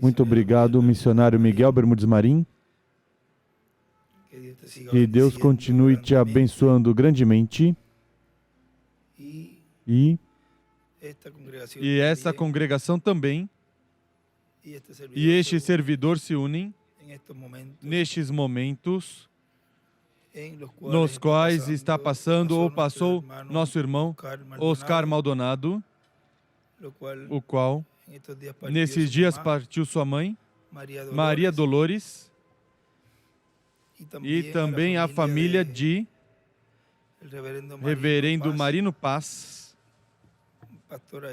Muito obrigado, missionário Miguel Bermudes Marim. Que Deus continue te abençoando grandemente. E essa congregação também, e este servidor se unem nestes momentos nos quais está passando ou passou nosso irmão Oscar Maldonado, o qual nesses dias partiu sua mãe, Maria Dolores, e também a família de Reverendo Marino Paz,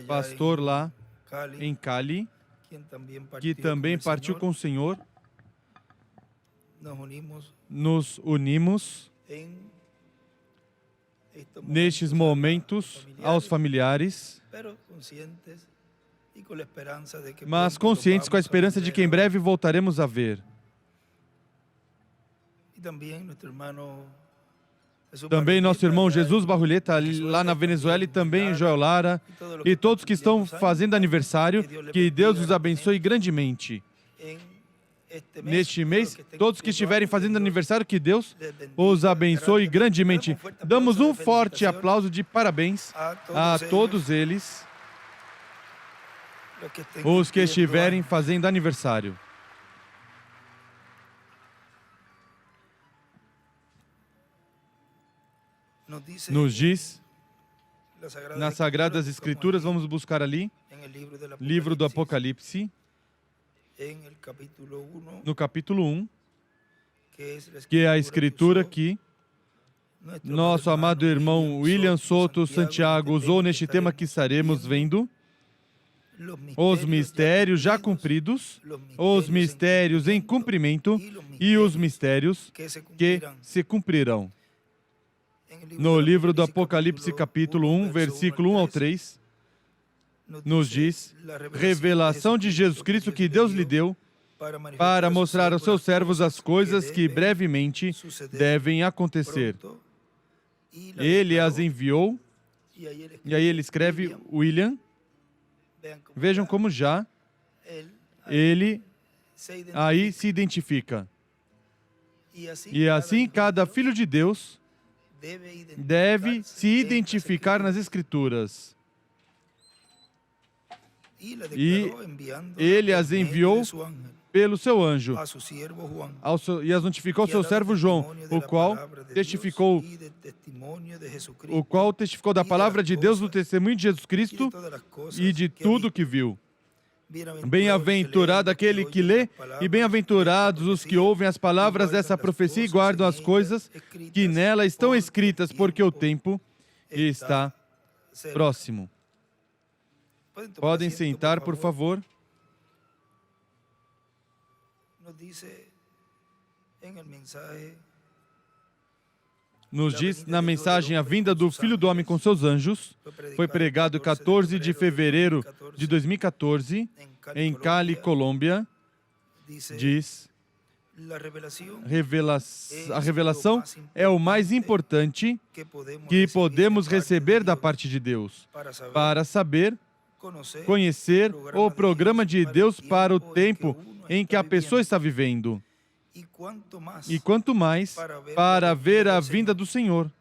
pastor lá em Cali, que também partiu com o Senhor. Nos unimos nestes momentos aos familiares, mas conscientes com a esperança de que em breve voltaremos a ver. Também nosso irmão Jesus Barrulheta, lá na Venezuela, e também Joel Lara, e todos que estão fazendo aniversário, que Deus os abençoe grandemente. Neste mês, todos que estiverem fazendo aniversário, que Deus os abençoe grandemente. Damos um forte aplauso de parabéns a todos eles, os que estiverem fazendo aniversário. Nos diz, nas Sagradas Escrituras, vamos buscar ali, livro do Apocalipse, no capítulo 1, que é a escritura que nosso amado irmão William Soto Santiago usou neste tema que estaremos vendo, os mistérios já cumpridos, os mistérios em cumprimento e os mistérios que se cumprirão. No livro do Apocalipse, capítulo 1, versículo 1 ao 3, nos diz, revelação de Jesus Cristo que Deus lhe deu para mostrar aos seus servos as coisas que brevemente devem acontecer. Ele as enviou, e aí ele escreve, William, vejam como já ele aí se identifica. E assim cada filho de Deus deve se identificar nas Escrituras. E ele as enviou pelo seu anjo, e as notificou ao seu servo João, o qual testificou da palavra de Deus, do testemunho de Jesus Cristo e de tudo que viu. Bem-aventurado aquele que lê, e bem-aventurados os que ouvem as palavras dessa profecia e guardam as coisas que nela estão escritas, porque o tempo está próximo. Podem sentar, por favor. Nos diz na mensagem a vinda do Filho do Homem com seus anjos, foi pregado 14 de fevereiro de 2014, em Cali, Colômbia, diz, a revelação é o mais importante que podemos receber da parte de Deus, para saber, conhecer o programa de Deus para o tempo em que a pessoa está vivendo. E quanto mais para ver a vinda do Senhor.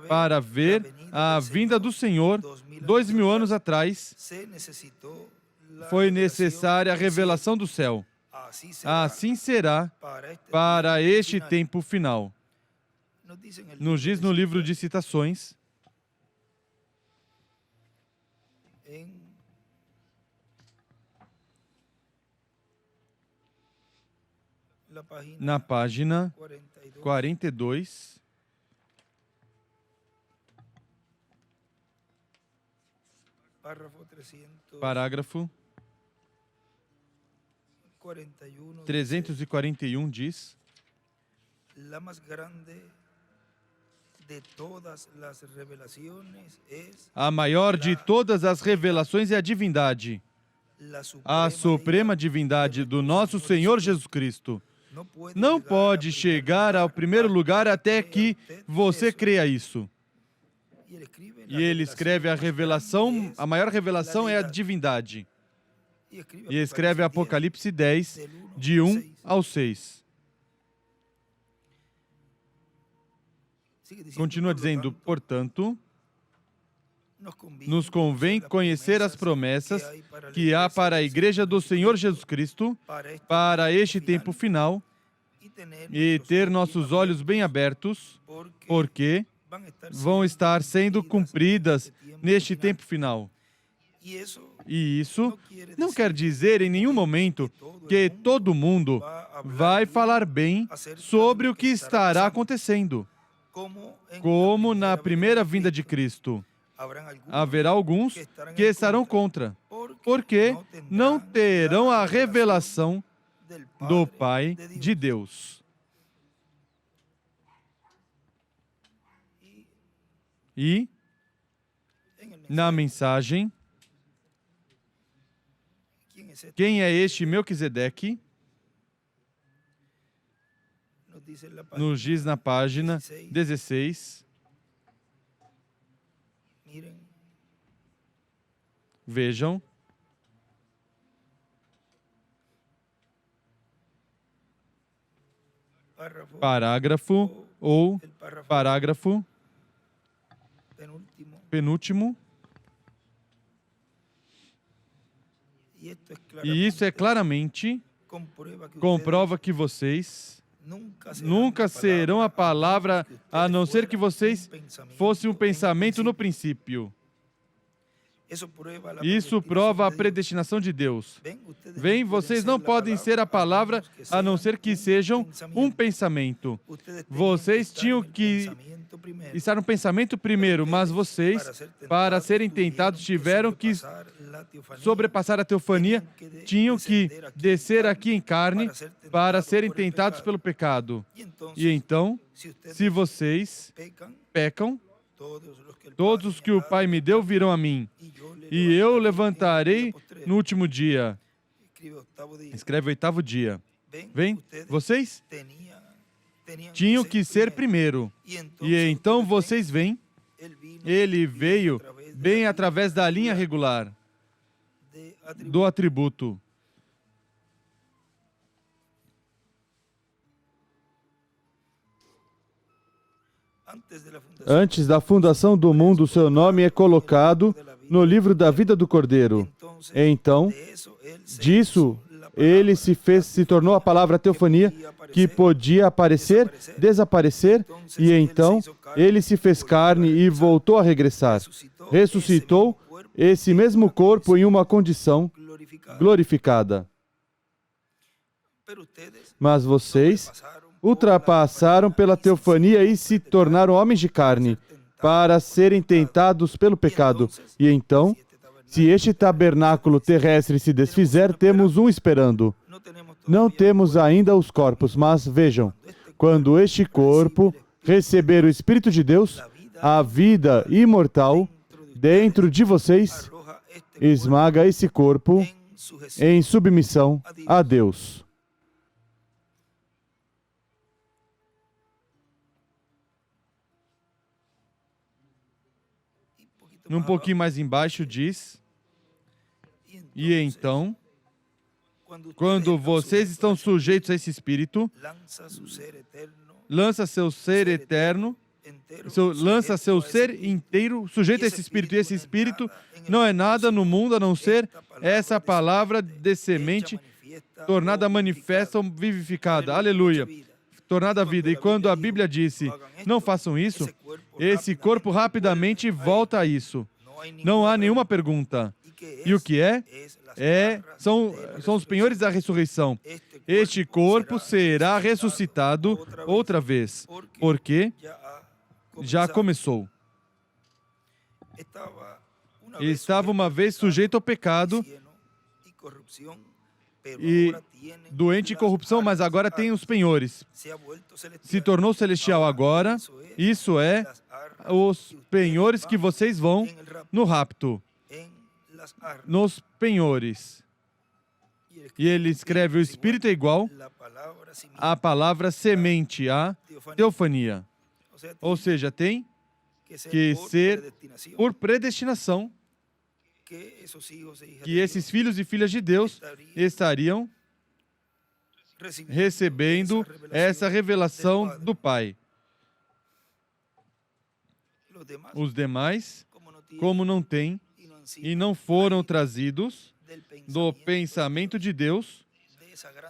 Para ver a vinda do Senhor, 2000 anos atrás, foi necessária a revelação do céu. Assim será para este tempo final. Nos diz no livro de Citações, na página 42, parágrafo 341 diz: a maior de todas as revelações é a divindade, a suprema divindade do nosso Senhor Jesus Cristo. Não pode chegar ao primeiro lugar até que você creia isso. E ele escreve a revelação, a maior revelação é a divindade. E escreve Apocalipse 10, de 1 ao 6. Continua dizendo, portanto, nos convém conhecer as promessas que há para a Igreja do Senhor Jesus Cristo, para este tempo final, e ter nossos olhos bem abertos, porque vão estar sendo cumpridas neste tempo final. E isso não quer dizer em nenhum momento que todo mundo vai falar bem sobre o que estará acontecendo. Como na primeira vinda de Cristo, haverá alguns que estarão contra, porque não terão a revelação do Pai de Deus. E, na mensagem, quem é este Melquisedeque? Nos diz na página 16. Vejam. Parágrafo ou parágrafo penúltimo. E isso é claramente comprova que vocês nunca serão a palavra, a não ser que vocês fossem um pensamento no princípio. Isso prova a predestinação de Deus. Vem, vocês não podem ser a palavra, a não ser que sejam um pensamento. Vocês tinham que estar no pensamento primeiro, mas vocês, para serem tentados, tiveram que sobrepassar a teofania, tinham que descer aqui em carne para serem tentados pelo pecado. E então, se vocês pecam, todos os que o Pai me deu virão a mim, e eu levantarei no último dia. Escreve oitavo dia. Vem, vocês tinham que ser primeiro. E então vocês vêm. Ele veio bem através da linha regular do atributo. Antes da fundação do mundo, seu nome é colocado no livro da vida do Cordeiro. Então, disso, ele se tornou a palavra teofania, que podia aparecer, desaparecer, e então ele se fez carne e voltou a regressar. Ressuscitou esse mesmo corpo em uma condição glorificada. Mas vocês ultrapassaram pela teofania e se tornaram homens de carne para serem tentados pelo pecado. E então, se este tabernáculo terrestre se desfizer, temos um esperando. Não temos ainda os corpos, mas vejam, quando este corpo receber o Espírito de Deus, a vida imortal dentro de vocês esmaga esse corpo em submissão a Deus. Um pouquinho mais embaixo diz, e então, quando vocês estão sujeitos a esse Espírito, lança seu ser eterno, lança seu ser inteiro sujeito a esse Espírito. E esse Espírito não é nada no mundo a não ser essa palavra de semente tornada manifesta ou vivificada. Aleluia. Tornada a vida. E quando a Bíblia disse, não façam isso, esse corpo rapidamente volta a isso. Não há nenhuma pergunta. E o que é? São os penhores da ressurreição. Este corpo será ressuscitado outra vez, porque já começou. Estava uma vez sujeito ao pecado e doente em corrupção, mas agora tem os penhores. Se tornou celestial agora, isso é os penhores que vocês vão no rapto. Nos penhores. E ele escreve, o Espírito é igual à palavra semente, a teofania. Ou seja, tem que ser por predestinação que esses filhos e filhas de Deus estariam recebendo essa revelação do Pai. Os demais, como não têm e não foram trazidos do pensamento de Deus,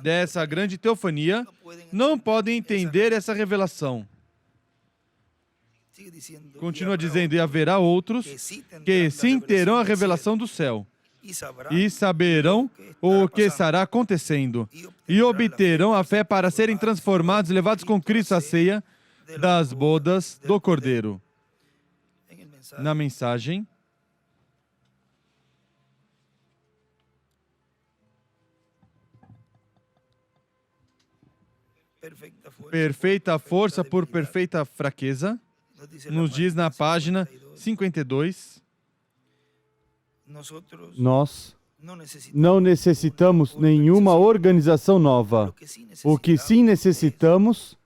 dessa grande teofania, não podem entender essa revelação. Continua dizendo, e haverá outros que sim terão a revelação do céu e saberão o que estará acontecendo e obterão a fé para serem transformados e levados com Cristo à ceia das bodas do Cordeiro. Na mensagem, perfeita força por perfeita fraqueza, nos diz na página 52, nós não necessitamos nenhuma organização nova. O que sim necessitamos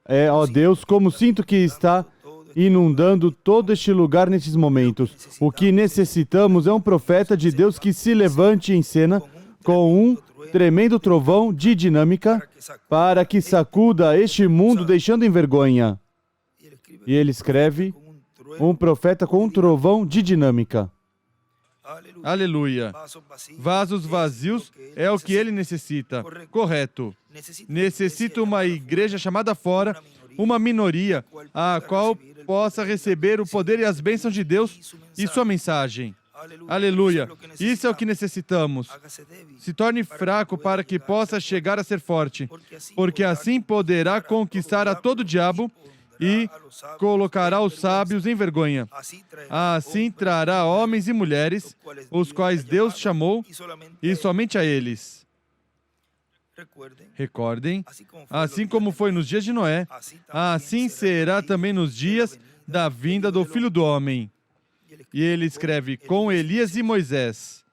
é, ó Deus, como sinto que está inundando todo este lugar nesses momentos. O que necessitamos é um profeta de Deus que se levante em cena com um tremendo trovão de dinâmica para que sacuda este mundo deixando em vergonha. E ele escreve, um profeta com um trovão de dinâmica. aleluia. Vasos vazios é o que ele necessita. Correto. Necessita uma igreja chamada fora, uma minoria, a qual possa receber o poder e as bênçãos de Deus e sua mensagem. Aleluia. Isso é o que necessitamos. Se torne fraco para que possa chegar a ser forte, porque assim poderá conquistar a todo diabo e colocará os sábios em vergonha. Assim trará homens e mulheres, os quais Deus chamou, e somente a eles. Recordem, assim como foi nos dias de Noé, assim será também nos dias da vinda do Filho do Homem. E ele escreve, com Elias e Moisés.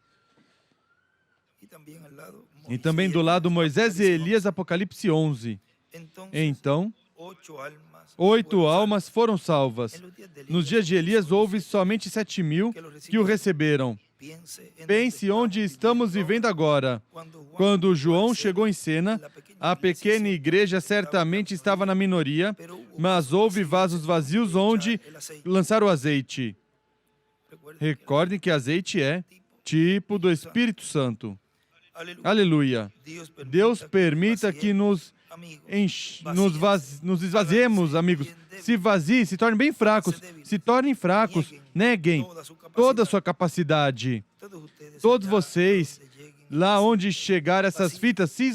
E também do lado Moisés e Elias, Apocalipse 11. Então, 8 almas foram salvas. Nos dias de Elias houve somente 7.000 que o receberam. Pense onde estamos vivendo agora. Quando João chegou em cena, a pequena igreja certamente estava na minoria, mas houve vasos vazios onde lançar o azeite. Recordem que azeite é tipo do Espírito Santo. Aleluia. Deus permita que nos esvaziemos, amigos. Se vaziem, se tornem bem fracos. Se tornem fracos, neguem toda a sua capacidade. Todos vocês, lá onde chegar essas fitas, se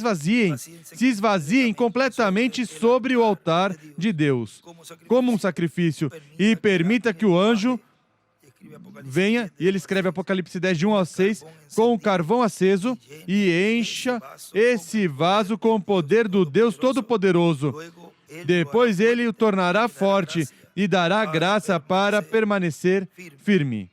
esvaziem completamente sobre o altar de Deus, como um sacrifício, e permita que o anjo venha, e ele escreve Apocalipse 10, de 1 ao 6, com o carvão aceso, e encha esse vaso com o poder do Deus Todo-Poderoso. Depois ele o tornará forte e dará graça para permanecer firme.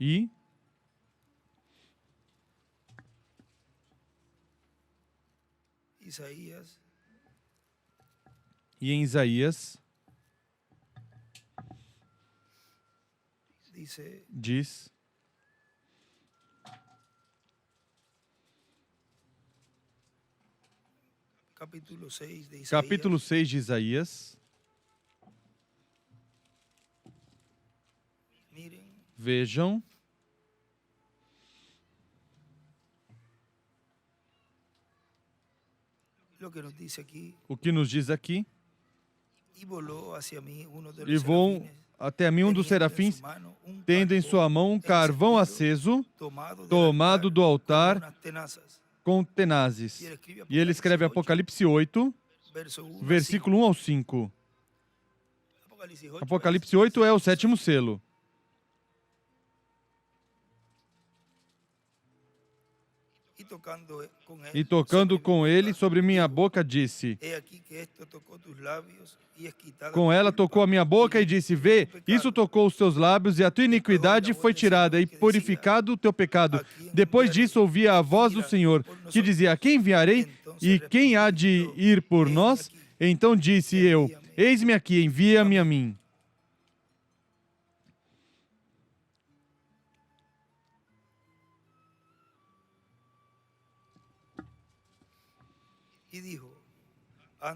E em Isaías diz, capítulo 6 de Isaías, vejam, o que nos diz aqui, e voou até a mim um dos serafins, tendo em sua mão um carvão aceso, tomado do altar com tenazes. E ele escreve Apocalipse 8, versículo 1 ao 5. Apocalipse 8 é o sétimo selo. E tocando com ele sobre minha boca, disse: com ela tocou a minha boca e disse: vê, isso tocou os teus lábios e a tua iniquidade foi tirada e purificado o teu pecado. Depois disso ouvi a voz do Senhor, que dizia: a quem enviarei e quem há de ir por nós? Então disse eu: eis-me aqui, envia-me a mim.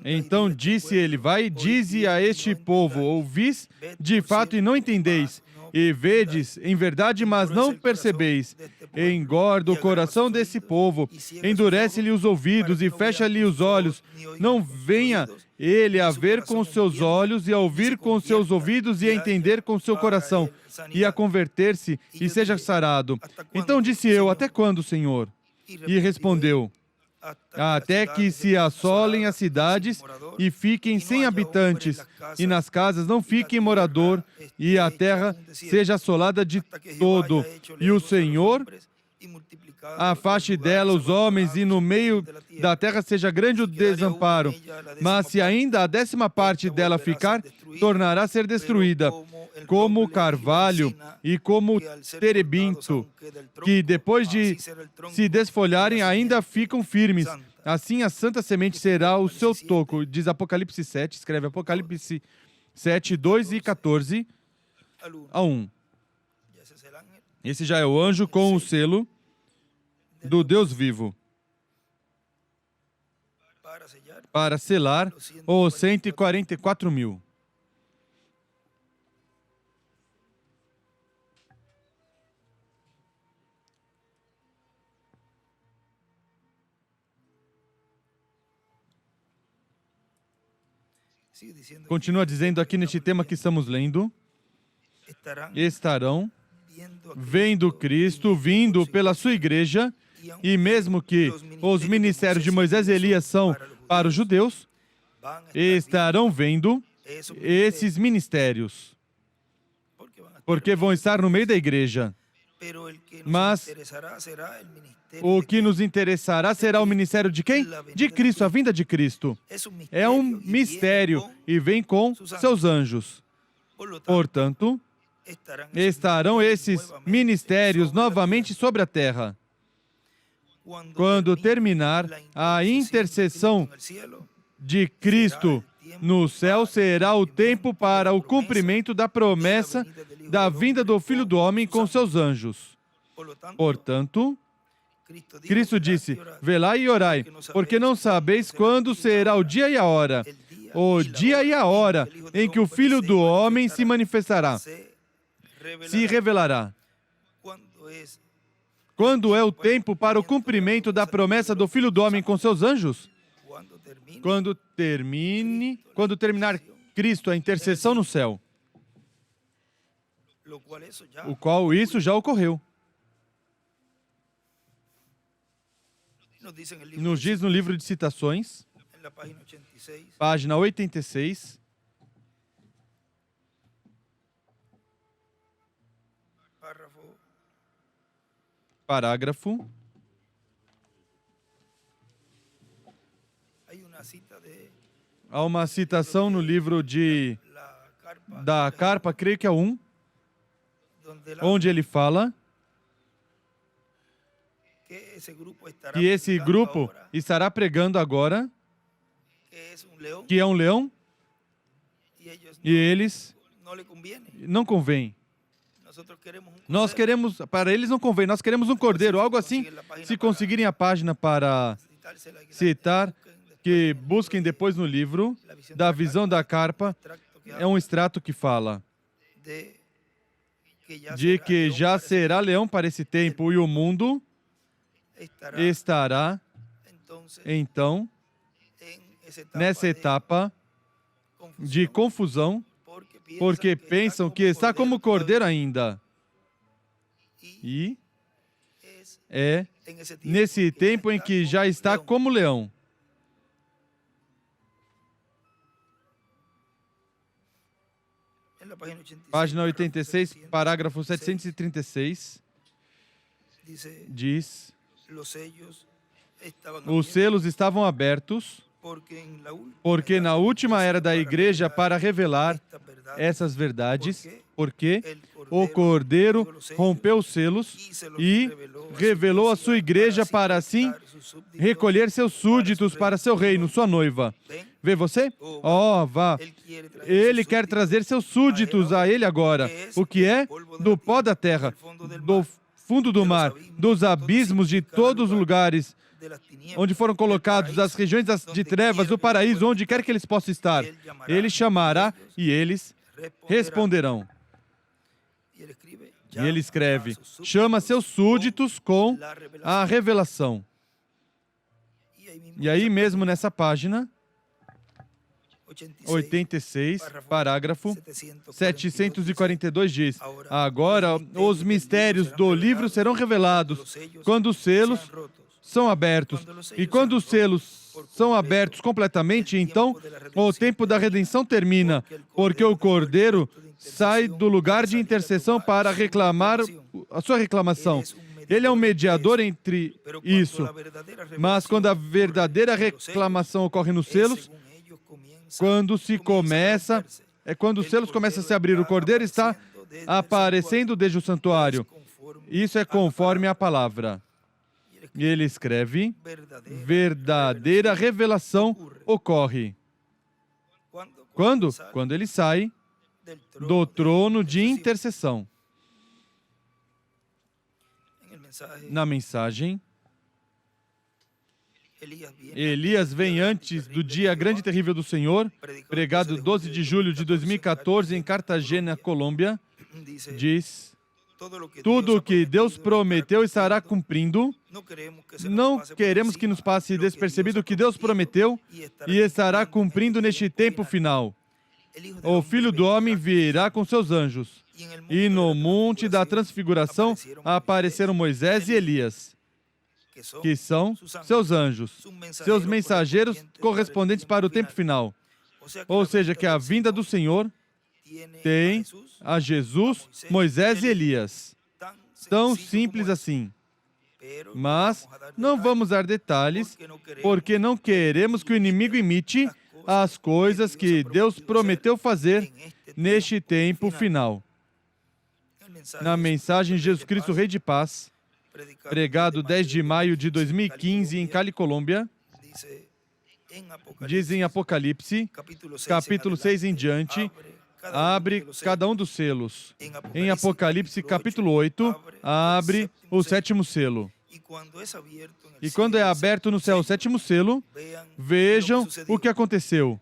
Então disse ele: vai, dize a este povo: ouvis de fato e não entendeis, e vedes em verdade, mas não percebeis. Engorda o coração desse povo, endurece-lhe os ouvidos e fecha-lhe os olhos. Não venha ele a ver com os seus olhos e a ouvir com os seus ouvidos e a entender com o seu coração e a converter-se e seja sarado. Então disse eu: até quando, Senhor? E respondeu: até que se assolem as cidades e fiquem sem habitantes, e nas casas não fiquem morador, e a terra seja assolada de todo. E o Senhor afaste dela os homens, e no meio da terra seja grande o desamparo. Mas se ainda a 10ª parte dela ficar, tornará a ser destruída, como o carvalho e como o terebinto, que depois de se desfolharem ainda ficam firmes. Assim a santa semente será o seu toco. Diz Apocalipse 7, escreve Apocalipse 7, 2 e 14 a 1. Esse já é o anjo com o selo do Deus vivo, para selar os 144 mil. Continua dizendo aqui neste tema que estamos lendo: estarão vendo Cristo vindo pela sua igreja, e mesmo que os ministérios de Moisés e Elias são para os judeus, estarão vendo esses ministérios, porque vão estar no meio da igreja. Mas o que nos interessará será o ministério de quem? De Cristo, a vinda de Cristo. É um mistério e vem com seus anjos. Portanto, estarão esses ministérios novamente sobre a terra. Quando terminar a intercessão de Cristo no céu, será o tempo para o cumprimento da promessa da vinda do Filho do Homem com seus anjos. Portanto, Cristo disse: velai e orai, porque não sabeis quando será o dia e a hora. O dia e a hora em que o Filho do Homem se manifestará, se revelará. Quando é o tempo para o cumprimento da promessa do Filho do Homem com seus anjos? Quando terminar Cristo, a intercessão no céu. O qual isso já ocorreu. Nos diz no livro de Citações, página 86, parágrafo, há uma citação no livro da Carpa, creio que é 1, onde ele fala que esse grupo estará pregando agora, que é um leão, e eles não convém. Nós queremos, para eles não convém, nós queremos um cordeiro, algo assim. Se conseguirem a página para citar, que busquem depois no livro da visão da carpa, é um extrato que fala de que já será leão para esse tempo e o mundo estará, então, nessa etapa de confusão, porque pensam que está como cordeiro ainda. E é nesse tempo em que já está como leão. Página 86, parágrafo 736, diz: os selos estavam abertos porque na última era da igreja para revelar essas verdades, porque o Cordeiro rompeu os selos e revelou a sua igreja para assim recolher seus súditos para seu reino, sua noiva. Vê você? Oh, vá. Ele quer trazer seus súditos a ele agora. O que é? Do pó da terra, do fundo do mar, dos abismos de todos os lugares onde foram colocados as regiões de trevas, o paraíso, onde quer que eles possam estar. Ele chamará e eles responderão. E ele escreve: chama seus súditos com a revelação. E aí mesmo nessa página 86, parágrafo 742 diz: agora os mistérios do livro serão revelados quando os selos são abertos. E quando os selos são abertos completamente, então o tempo da redenção termina, porque o Cordeiro sai do lugar de intercessão para reclamar a sua reclamação. Ele é um mediador entre isso. Mas quando a verdadeira reclamação ocorre nos selos, quando os selos começam a se abrir, o Cordeiro está aparecendo desde o santuário. Isso é conforme a palavra. E ele escreve: verdadeira revelação ocorre. Quando? Quando ele sai do trono de intercessão. Na mensagem, Elias vem antes do dia grande e terrível do Senhor, pregado 12 de julho de 2014 em Cartagena, Colômbia, diz: tudo o que Deus prometeu estará cumprindo. Não queremos que nos passe despercebido o que Deus prometeu e estará cumprindo neste tempo final. O Filho do Homem virá com seus anjos. E no monte da transfiguração apareceram Moisés e Elias, que são seus anjos, seus mensageiros correspondentes para o tempo final. Ou seja, que a vinda do Senhor tem a Jesus, Moisés e Elias. Tão simples assim. Mas não vamos dar detalhes, porque não queremos que o inimigo imite as coisas que Deus prometeu fazer neste tempo final. Na mensagem Jesus Cristo, Rei de Paz, pregado 10 de maio de 2015 em Cali, Colômbia, diz em Apocalipse, capítulo 6 em diante, abre cada um dos selos. Em Apocalipse, capítulo 8, abre o sétimo selo. E quando é aberto no céu o sétimo selo, vejam o que aconteceu.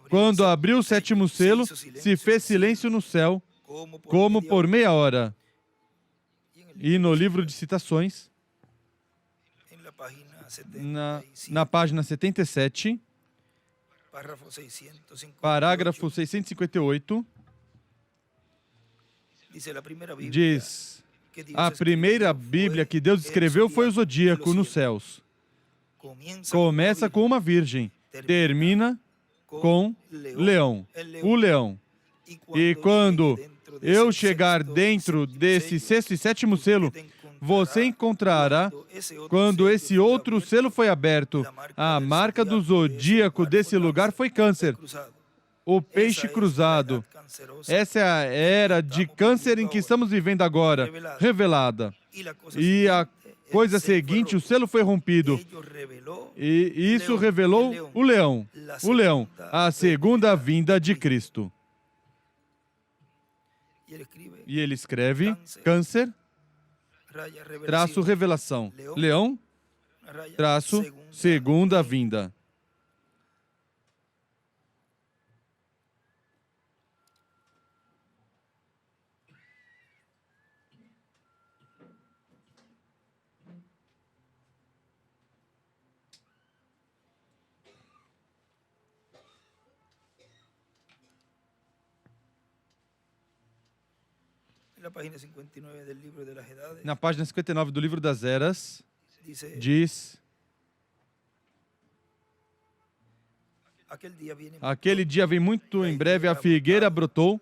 Quando abriu o sétimo selo, se fez silêncio no céu, como por meia hora. E no livro de citações, na página 77, parágrafo 658, diz: a primeira Bíblia que Deus escreveu foi o zodíaco nos céus. Começa com uma virgem, termina com leão, o leão. E quando eu chegar dentro desse sexto e sétimo selo, você encontrará, quando esse outro selo foi aberto, a marca do zodíaco desse lugar foi Câncer, o peixe cruzado. Essa é a era de Câncer em que estamos vivendo agora, revelada. E a coisa seguinte, o selo foi rompido. E isso revelou o leão, a segunda vinda de Cristo. E ele escreve: Câncer, traço revelação. Leão, traço segunda vinda. Na página 59 do livro das Eras, diz: aquele dia vem muito em breve, a figueira brotou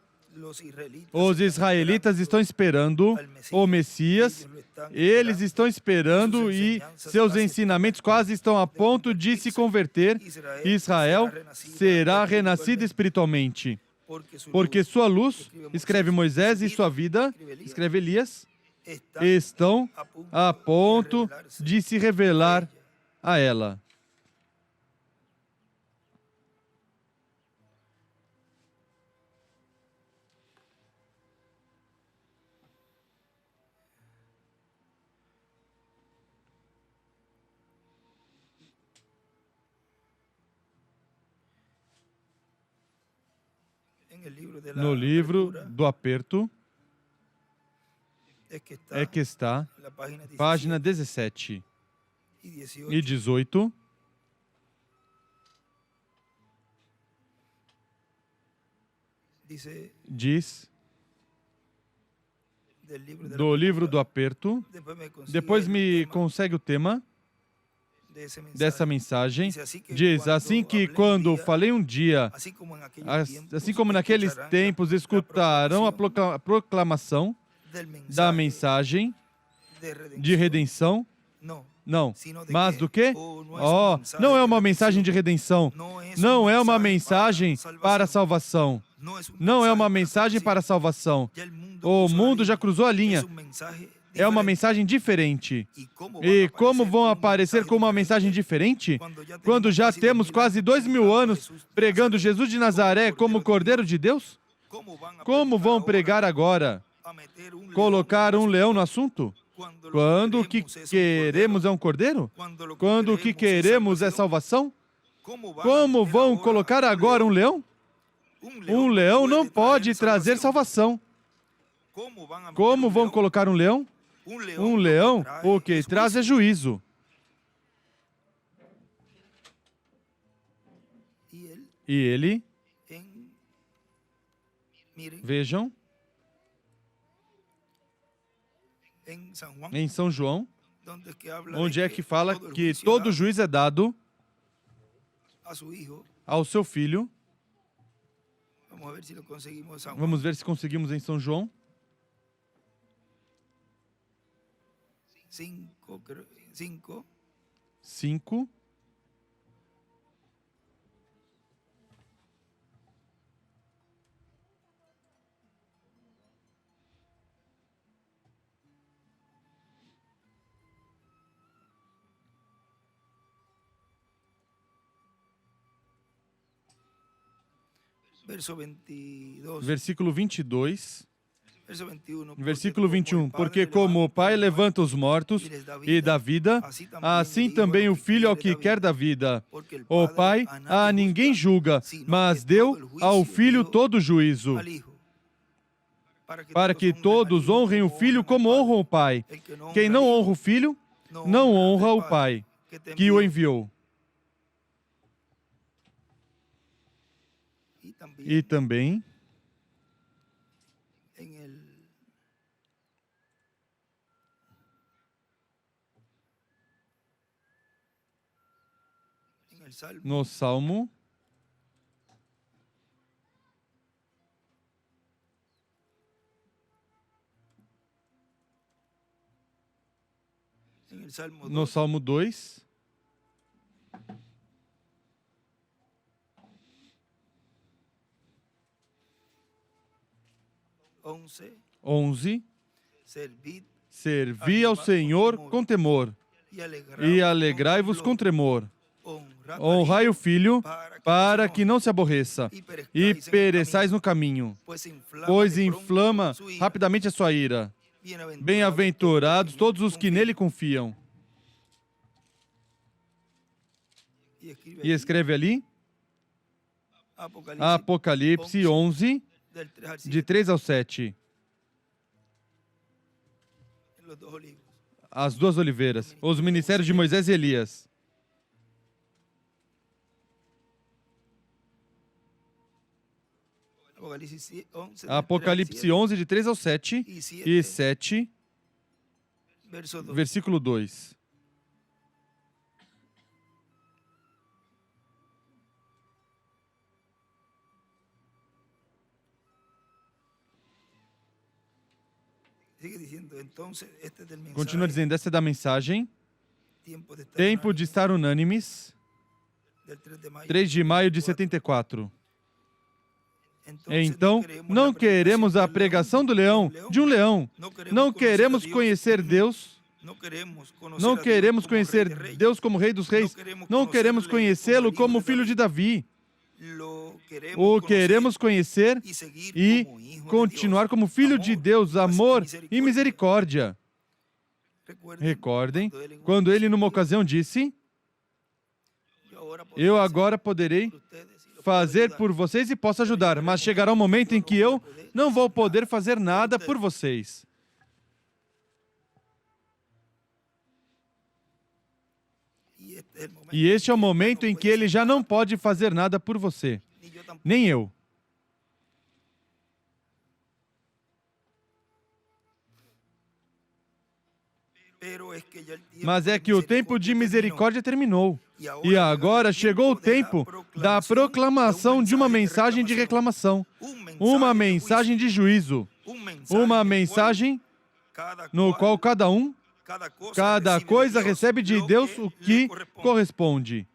Os israelitas estão esperando o Messias, eles estão esperando e seus ensinamentos quase estão a ponto de se converter. Israel será renascido espiritualmente, porque sua luz, escreve Moisés, e sua vida, escreve Elias, estão a ponto de se revelar a ela. No livro do aperto é que está, página 17 e 18, diz, do livro do aperto, depois me consegue o tema dessa mensagem, diz, assim que quando falei um dia, assim como naqueles tempos escutarão a proclamação da mensagem de redenção, não, mas do quê? Oh, não é uma mensagem de redenção, não é uma mensagem para salvação, não é uma mensagem para salvação. O mundo já cruzou a linha. É uma mensagem diferente. E como vão aparecer com uma mensagem diferente? Quando já temos quase 2000 anos pregando Jesus de Nazaré como Cordeiro de Deus? Como vão pregar agora? Colocar um leão no assunto? Quando o que queremos é um cordeiro? Quando o que queremos é salvação? Como vão colocar agora um leão? Um leão não pode trazer salvação. Como vão colocar um leão? Um leão, o que traz é juízo. E ele, vejam, em São João, onde é que fala que todo juiz é dado ao seu filho. Vamos ver se conseguimos em São João. 5. Versículo 22. Versículo 21. Porque como o Pai levanta os mortos e dá vida, assim também o Filho ao que quer dar vida. O Pai a ninguém julga, mas deu ao Filho todo o juízo, para que todos honrem o Filho como honram o Pai. Quem não honra o Filho, não honra o Pai que o enviou. E também no Salmo 2, onze, servi ao Senhor com temor e alegrai-vos com tremor. Honrai o Filho, para que não se aborreça e pereçais no caminho, pois inflama rapidamente a sua ira. Bem-aventurados todos os que nele confiam. E escreve ali, Apocalipse 11, de 3 ao 7. As duas oliveiras, os ministérios de Moisés e Elias. Apocalipse 11, de 3 ao 7 e 7, versículo 2. Continua dizendo, essa é da mensagem. Tempo de estar unânimes. 3 de maio de 74. Então, não queremos a pregação do leão, de um leão. Não queremos conhecer Deus. Não queremos conhecer Deus como Rei dos Reis. Não queremos conhecê-lo como filho de Davi. O queremos conhecer e continuar como filho de Deus, amor e misericórdia. Recordem, quando ele numa ocasião disse, eu agora poderei fazer por vocês e posso ajudar, mas chegará um momento em que eu não vou poder fazer nada por vocês. E este é o momento em que ele já não pode fazer nada por você, nem eu. Mas é que o tempo de misericórdia terminou. E agora chegou o tempo da proclamação de uma mensagem de reclamação, uma mensagem de juízo, uma mensagem no qual cada coisa recebe de Deus o que corresponde.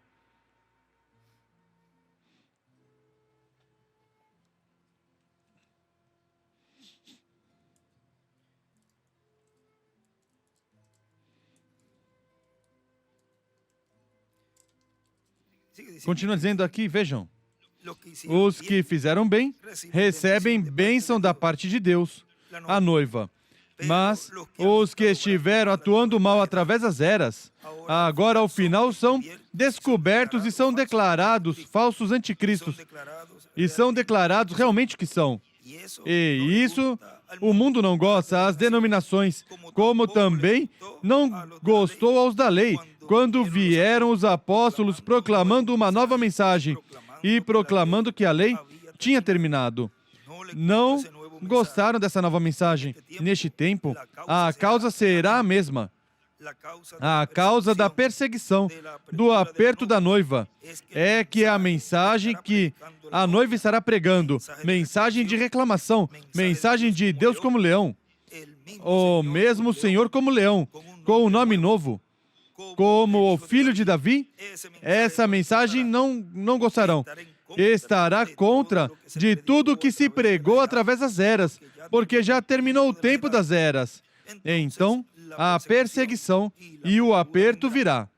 Continua dizendo aqui, vejam, os que fizeram bem recebem bênção da parte de Deus, a noiva. Mas os que estiveram atuando mal através das eras, agora ao final são descobertos e são declarados falsos anticristos. E são declarados realmente o que são. E isso o mundo não gosta, as denominações, como também não gostou aos da lei, quando vieram os apóstolos proclamando uma nova mensagem e proclamando que a lei tinha terminado. Não gostaram dessa nova mensagem. Neste tempo, a causa será a mesma. A causa da perseguição, do aperto da noiva, é que a mensagem que a noiva estará pregando, mensagem de reclamação, mensagem de Deus como leão, o mesmo Senhor como leão, com um nome novo, como o filho de Davi, essa mensagem não gostarão. Estará contra de tudo que se pregou através das eras, porque já terminou o tempo das eras. Então, a perseguição e o aperto virá.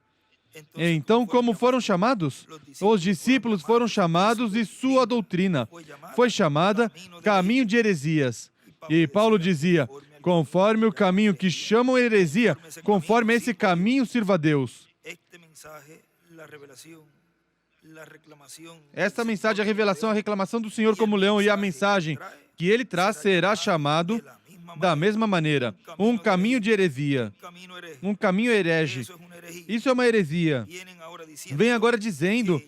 Então, como foram chamados? Os discípulos foram chamados e sua doutrina foi chamada caminho de heresias. E Paulo dizia, conforme o caminho que chamam heresia, conforme esse caminho sirva a Deus. Esta mensagem, a revelação, a reclamação do Senhor como leão e a mensagem que ele traz será chamado da mesma maneira, um caminho de heresia, um caminho herege. Isso é uma heresia. Vem agora dizendo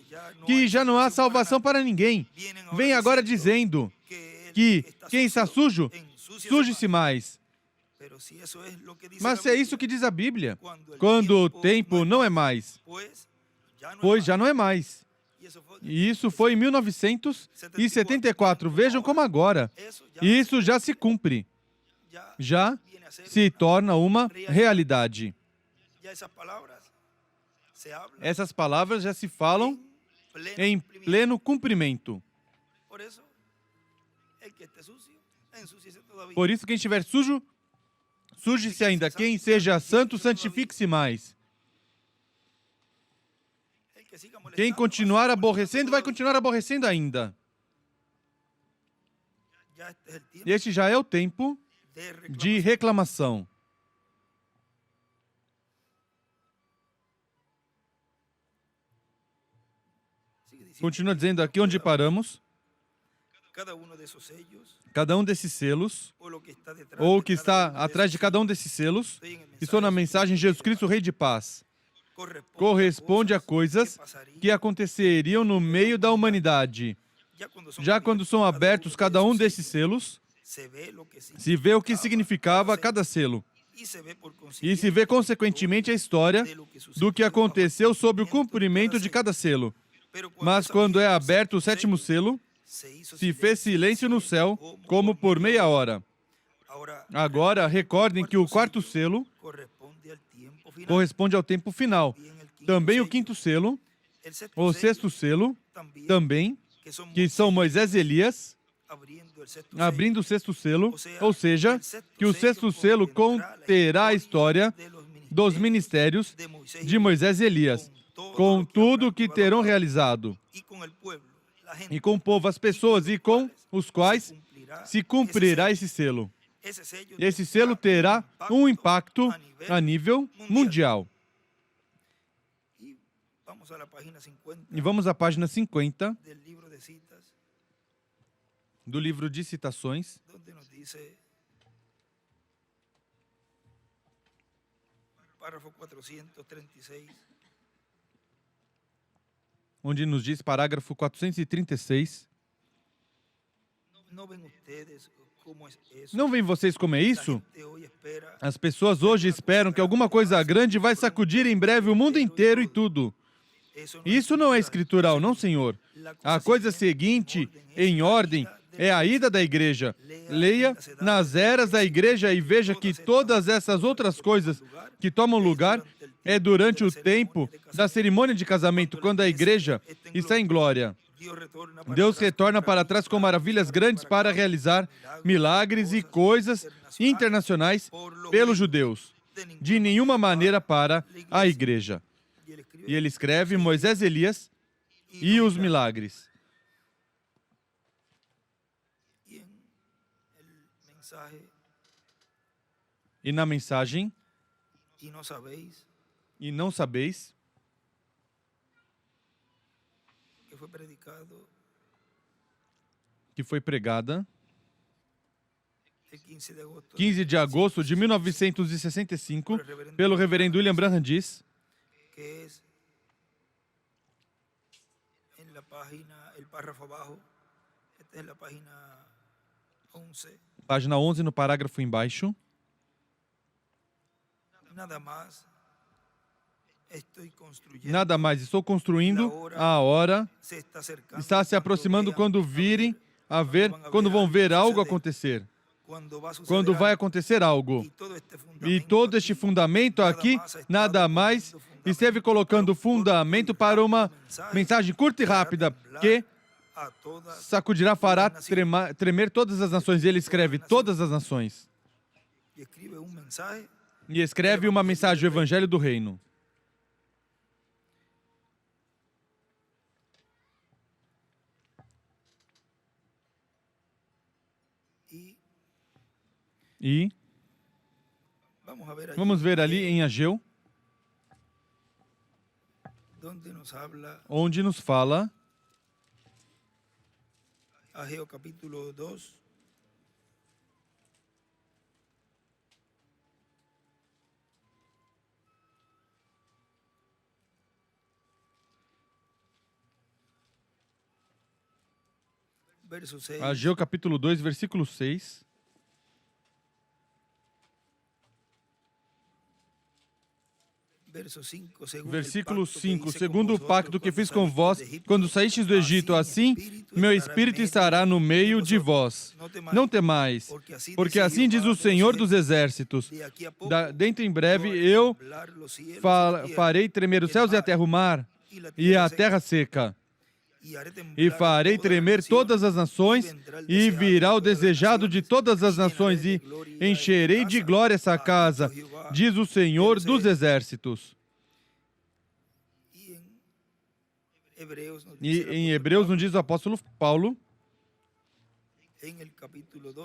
que já não há salvação para ninguém. Vem agora dizendo que quem está sujo, suje-se mais. Mas se é isso que diz a Bíblia, quando o tempo não é mais, pois já não é mais. E isso foi em 1974. Vejam como agora. Isso já se cumpre. Já se torna uma realidade. Essas palavras já se falam em pleno cumprimento. Por isso, quem estiver sujo, suje-se ainda. Quem seja santo, santifique-se mais. Quem continuar aborrecendo, vai continuar aborrecendo ainda. Este já é o tempo de reclamação. Continua dizendo aqui onde paramos. Cada um desses selos, ou o que está atrás de cada um desses selos, estou na mensagem Jesus Cristo, Rei de Paz, corresponde a coisas que aconteceriam no meio da humanidade. Já quando são abertos cada um desses selos, se vê o que significava cada selo. E se vê, consequentemente, a história do que aconteceu sob o cumprimento de cada selo. Mas quando é aberto o sétimo selo, se fez silêncio no céu, como por meia hora. Agora, recordem que o quarto selo corresponde ao tempo final. Também o quinto selo, o sexto selo, também, que são Moisés e Elias, abrindo o sexto selo, ou seja, que o sexto selo conterá a história dos ministérios de Moisés e Elias, com tudo o que terão realizado, e com o povo, as pessoas, e com os quais se cumprirá esse selo. Esse selo terá um impacto a nível mundial. E vamos à página 50 do livro de citações, onde nos diz, parágrafo 436, não veem vocês como é isso? As pessoas hoje esperam que alguma coisa grande vai sacudir em breve o mundo inteiro e tudo. Isso não é escritural, não, senhor. A coisa seguinte, em ordem, é a ida da igreja. Leia nas eras da igreja e veja que todas essas outras coisas que tomam lugar é durante o tempo da cerimônia de casamento, quando a igreja está em glória. Deus retorna para trás com maravilhas grandes para realizar milagres e coisas internacionais pelos judeus, de nenhuma maneira para a igreja. E ele escreve Moisés e Elias e os milagres. E na mensagem, e não sabeis, que foi pregada 15 de agosto de 1965 pelo reverendo William Branham diz, página 11, no parágrafo embaixo. Nada mais, estou construindo, a hora está se aproximando quando vão ver algo acontecer. Quando vai acontecer algo. E todo este fundamento aqui, nada mais, esteve colocando fundamento para uma mensagem curta e rápida, que sacudirá, fará tremer todas as nações. Ele escreve todas as nações. E escreve uma mensagem, o Evangelho do Reino. E vamos ver ali em Ageu, onde nos fala, Ageu capítulo 2, verso 6. Ageu capítulo 2, versículo 6. Versículo 5. Segundo o pacto que fiz com vós, quando saístes do Egito, assim, meu Espírito estará no meio de vós. Não temais, porque assim diz o Senhor dos Exércitos. Dentro em breve, eu farei tremer os céus e a terra, o mar e a terra seca. E farei tremer todas as nações, e virá o desejado de todas as nações, e encherei de glória essa casa, diz o Senhor dos Exércitos. E em Hebreus nos diz o apóstolo Paulo,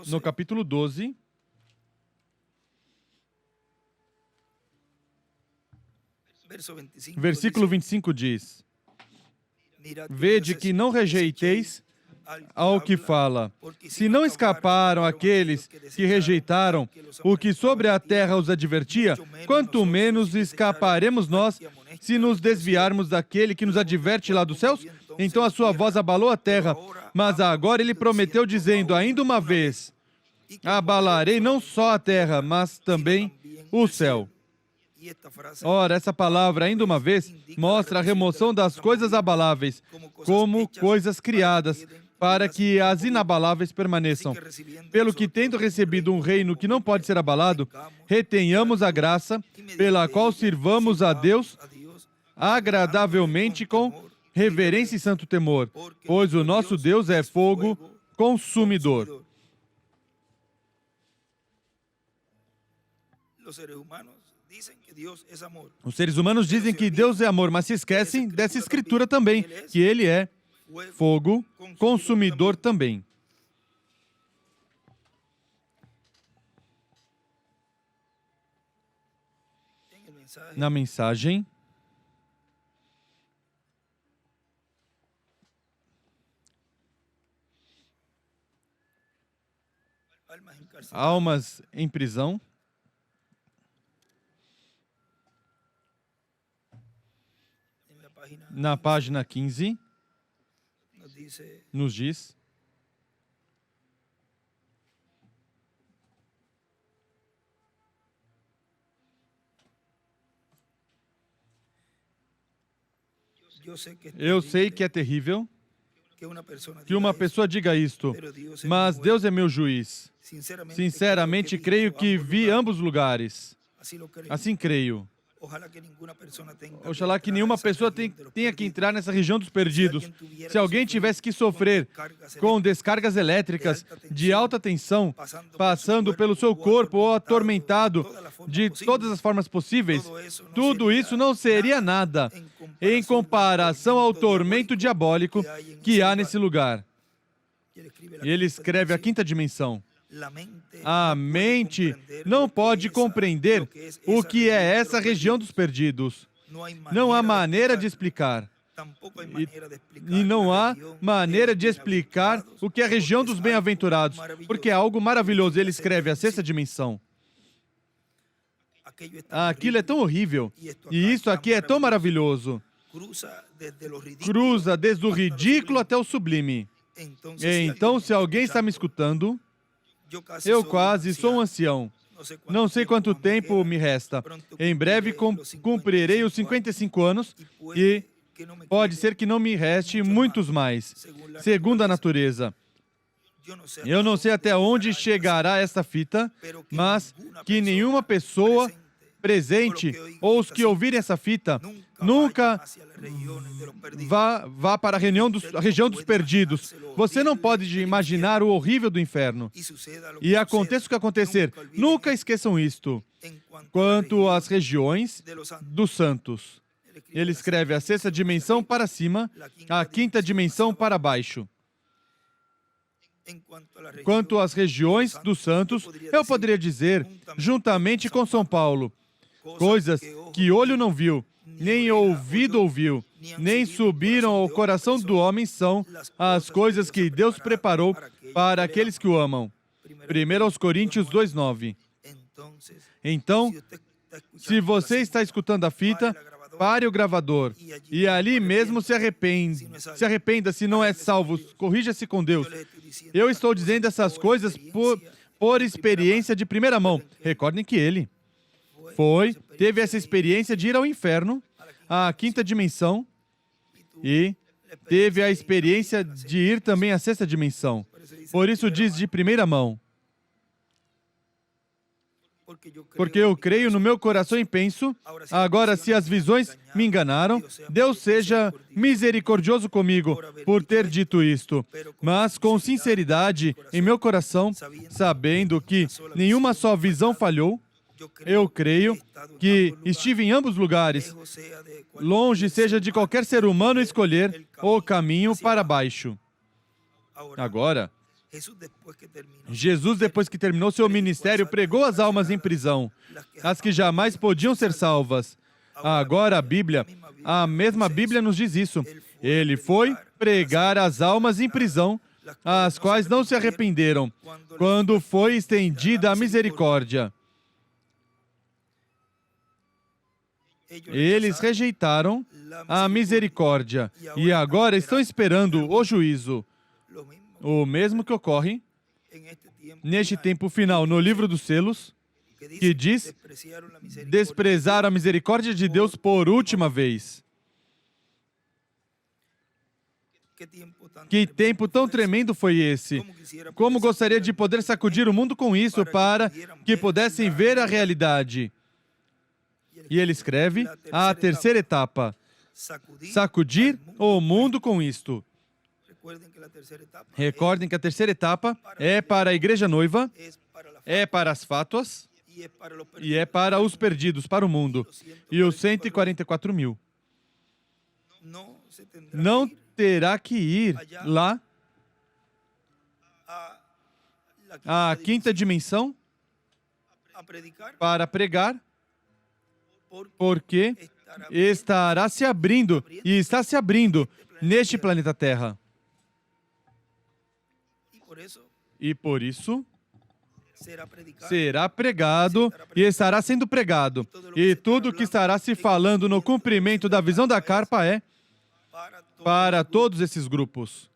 no capítulo 12, versículo 25 diz, vede que não rejeiteis ao que fala. Se não escaparam aqueles que rejeitaram o que sobre a terra os advertia, quanto menos escaparemos nós se nos desviarmos daquele que nos adverte lá dos céus? Então a sua voz abalou a terra, mas agora ele prometeu dizendo, ainda uma vez, abalarei não só a terra, mas também o céu. Ora, essa palavra, ainda uma vez, mostra a remoção das coisas abaláveis, como coisas criadas, para que as inabaláveis permaneçam. Pelo que, tendo recebido um reino que não pode ser abalado, retenhamos a graça pela qual sirvamos a Deus agradavelmente com reverência e santo temor, pois o nosso Deus é fogo consumidor. Os seres humanos dizem que Deus é amor, mas se esquecem dessa escritura também, que Ele é fogo consumidor também. Na mensagem, almas em prisão, na página 15, nos diz: eu sei que é terrível que uma pessoa diga isto, mas Deus é meu juiz. Sinceramente, creio que vi ambos lugares. Assim creio. Oxalá que nenhuma pessoa tenha que entrar nessa região dos perdidos. Se alguém tivesse que sofrer com descargas elétricas de alta tensão, passando pelo seu corpo ou atormentado de todas as formas possíveis, tudo isso não seria nada em comparação ao tormento diabólico que há nesse lugar. E ele escreve a quinta dimensão. A mente não pode compreender o que é essa região dos perdidos. Não há maneira de explicar. E não há maneira de explicar o que é a região dos bem-aventurados, porque é algo maravilhoso. Ele escreve a sexta dimensão. Aquilo é tão horrível, e isso aqui é tão maravilhoso. Cruza desde o ridículo até o sublime. Então, se alguém está me escutando, eu quase sou um ancião. Não sei quanto tempo me resta. Em breve cumprirei os 55 anos e pode ser que não me reste muitos mais, segundo a natureza. Eu não sei até onde chegará esta fita, mas que nenhuma pessoa presente ou os que ouvirem essa fita nunca vá para a região dos perdidos. Você não pode imaginar o horrível do inferno. E aconteça o que acontecer, nunca esqueçam isto. Quanto às regiões dos santos, ele escreve a sexta dimensão para cima, a quinta dimensão para baixo. Quanto às regiões dos santos, eu poderia dizer, juntamente com São Paulo, coisas que olho não viu, nem ouvido ouviu, nem subiram ao coração do homem são as coisas que Deus preparou para aqueles que o amam. 1 Coríntios 2:9. Então, se você está escutando a fita, pare o gravador e ali mesmo se arrependa se não é salvo, corrija-se com Deus. Eu estou dizendo essas coisas por experiência de primeira mão. Recordem que ele teve essa experiência de ir ao inferno, à quinta dimensão, e teve a experiência de ir também à sexta dimensão. Por isso diz de primeira mão. Porque eu creio no meu coração e penso, agora se as visões me enganaram, Deus seja misericordioso comigo por ter dito isto. Mas com sinceridade em meu coração, sabendo que nenhuma só visão falhou, eu creio que estive em ambos lugares. Longe seja de qualquer ser humano escolher o caminho para baixo. Agora, Jesus, depois que terminou seu ministério, pregou às almas em prisão, as que jamais podiam ser salvas. Agora a mesma Bíblia nos diz isso. Ele foi pregar às almas em prisão, as quais não se arrependeram, quando foi estendida a misericórdia. Eles rejeitaram a misericórdia e agora estão esperando o juízo. O mesmo que ocorre neste tempo final no livro dos selos, que diz: desprezar a misericórdia de Deus por última vez. Que tempo tão tremendo foi esse? Como gostaria de poder sacudir o mundo com isso para que pudessem ver a realidade. E ele escreve a terceira etapa: sacudir o mundo com isto. Recordem que a terceira etapa é para a igreja noiva, é para as fátuas e é para os perdidos, para o mundo. E os 144 mil. Não terá que ir lá à quinta dimensão para pregar, porque estará se abrindo e está se abrindo neste planeta Terra. E por isso será pregado e estará sendo pregado. E tudo que estará se falando no cumprimento da visão da carpa é para todos esses grupos.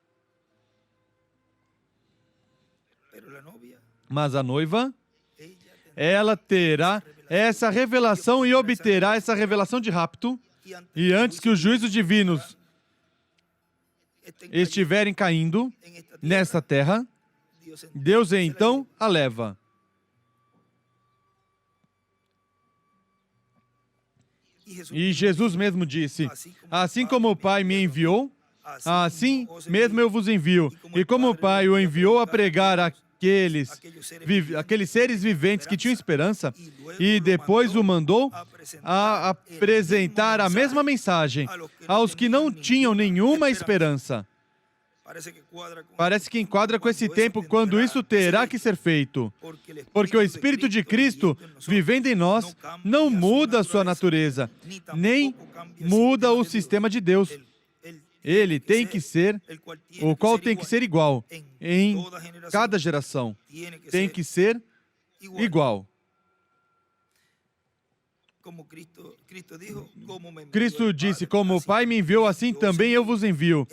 Mas a noiva, ela terá essa revelação e obterá essa revelação de rapto. E antes que os juízos divinos estiverem caindo nesta terra, Deus então a leva. E Jesus mesmo disse: assim como o Pai me enviou, assim mesmo eu vos envio. E como o Pai o enviou a pregar aqueles seres viventes que tinham esperança, e depois o mandou a apresentar a mesma mensagem aos que não tinham nenhuma esperança. Parece que enquadra com esse tempo quando isso terá que ser feito. Porque o Espírito de Cristo, vivendo em nós, não muda a sua natureza, nem muda o sistema de Deus. Ele tem que ser, o qual tem que ser igual em cada geração. Tem que ser igual. Cristo disse: como o Pai me enviou, assim também eu vos envio.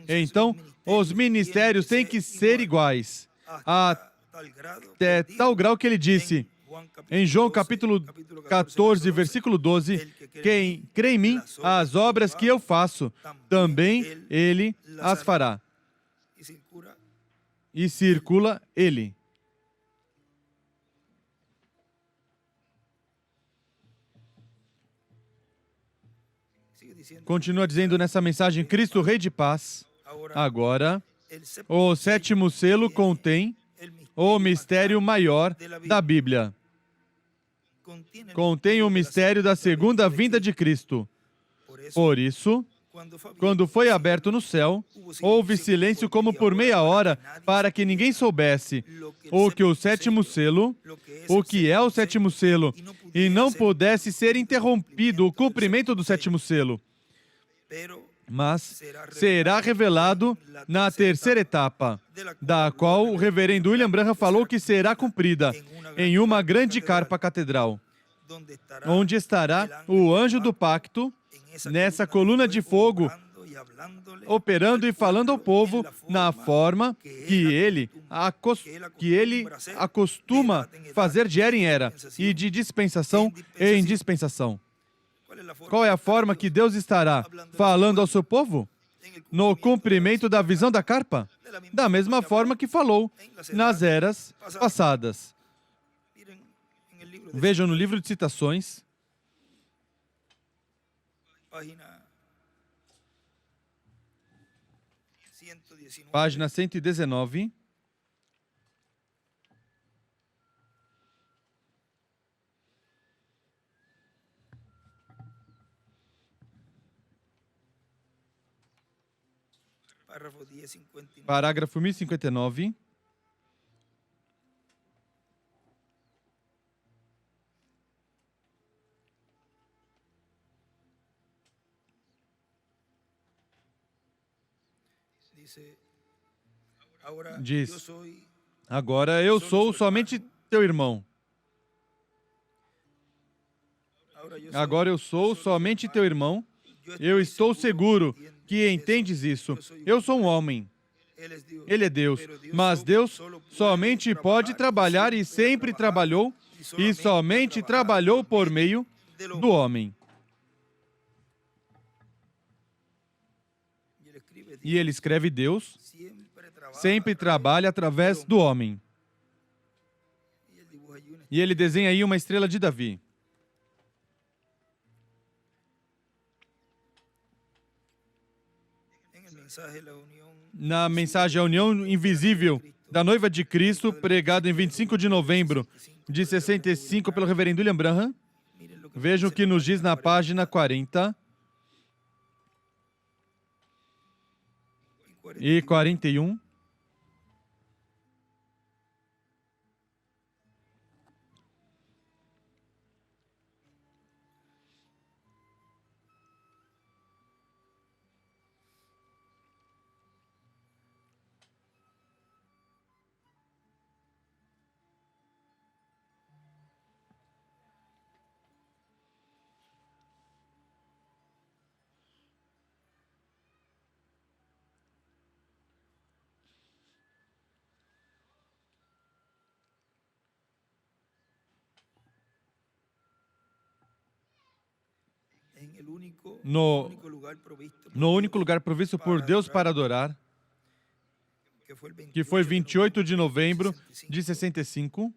Então, os ministérios têm que ser iguais, até tal grau que ele disse, em João capítulo 14, versículo 12, quem crê em mim, as obras que eu faço, também ele as fará. E circula ele. Continua dizendo nessa mensagem: Cristo, Rei de paz. Agora, o sétimo selo contém o mistério maior da Bíblia. Contém o mistério da segunda vinda de Cristo. Por isso, quando foi aberto no céu, houve silêncio como por meia hora, para que ninguém soubesse o que é o sétimo selo, e não pudesse ser interrompido o cumprimento do sétimo selo. Mas será revelado na terceira etapa, da qual o reverendo William Branham falou que será cumprida em uma grande carpa catedral, onde estará o anjo do pacto, nessa coluna de fogo, operando e falando ao povo na forma que ele acostuma fazer de era em era e de dispensação em dispensação. Qual é a forma que Deus estará falando ao seu povo? No cumprimento da visão da carpa? Da mesma forma que falou nas eras passadas. Vejam no livro de Citações, página 119. Parágrafo 1059. Diz: agora eu sou somente teu irmão. Agora eu sou somente teu irmão. Eu estou seguro que entendes isso. Eu sou um homem. Ele é Deus. Mas Deus somente pode trabalhar e sempre trabalhou, e somente trabalhou por meio do homem. E ele escreve: Deus sempre trabalha através do homem. E ele desenha aí uma estrela de Davi. Na mensagem A União Invisível da Noiva de Cristo, pregado em 25 de novembro de 65 pelo reverendo William Branham, vejam o que nos diz na página 40 e 41. No único lugar provisto por Deus para adorar, que foi 28 de novembro de 65,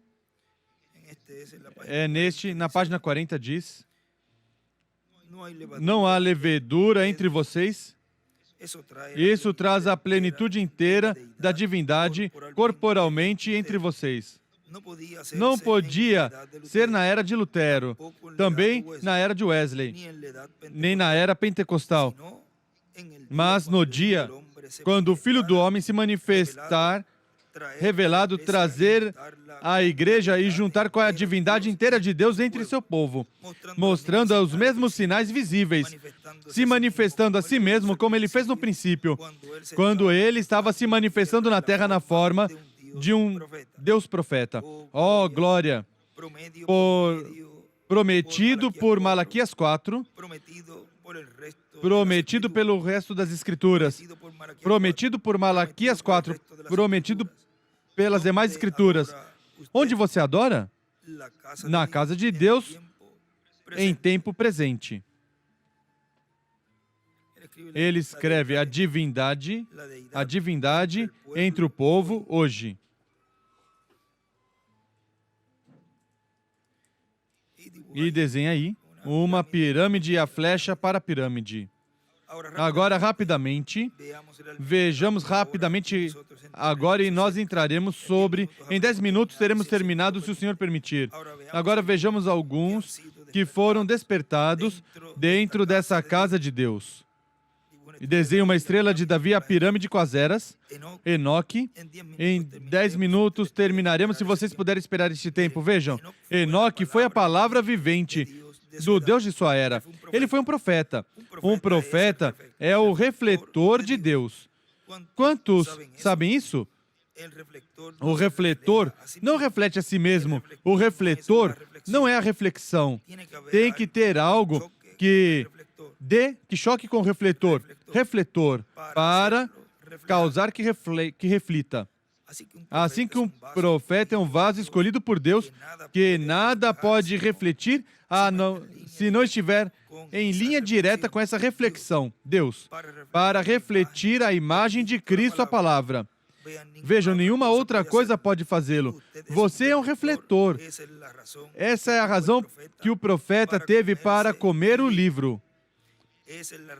na página 40 diz: não há levedura entre vocês. Isso traz a plenitude inteira da divindade corporalmente entre vocês. Não podia ser na era de Lutero, também na era de Wesley, nem na era pentecostal, mas no dia quando o Filho do Homem se manifestar, revelado, trazer a igreja e juntar com a divindade inteira de Deus entre seu povo, mostrando os mesmos sinais visíveis, se manifestando a si mesmo como ele fez no princípio, quando ele estava se manifestando na terra na forma de um Deus profeta. Oh, glória! Prometido por Malaquias 4, prometido pelo resto das Escrituras, prometido por Malaquias 4, prometido pelas demais Escrituras. Onde você adora? Na casa de Deus, em tempo presente. Ele escreve a divindade entre o povo hoje. E desenha aí uma pirâmide e a flecha para a pirâmide. Agora, rapidamente, vejamos rapidamente agora e nós entraremos sobre... Em 10 minutos teremos terminado, se o Senhor permitir. Agora vejamos alguns que foram despertados dentro dessa casa de Deus. E desenha uma estrela de Davi, a pirâmide com as eras, Enoque. Em 10 minutos terminaremos, se vocês puderem esperar este tempo. Vejam, Enoque foi a palavra vivente do Deus de sua era. Ele foi um profeta. Um profeta é o refletor de Deus. Quantos sabem isso? O refletor não reflete a si mesmo. O refletor não é a reflexão. Tem que ter algo que choque com o refletor. Refletor, para causar que reflita. Assim que um profeta é um vaso escolhido por Deus, que nada pode refletir se não estiver em linha direta com essa reflexão. Deus, para refletir a imagem de Cristo, a palavra. Vejam, nenhuma outra coisa pode fazê-lo. Você é um refletor. Essa é a razão que o profeta teve para comer o livro.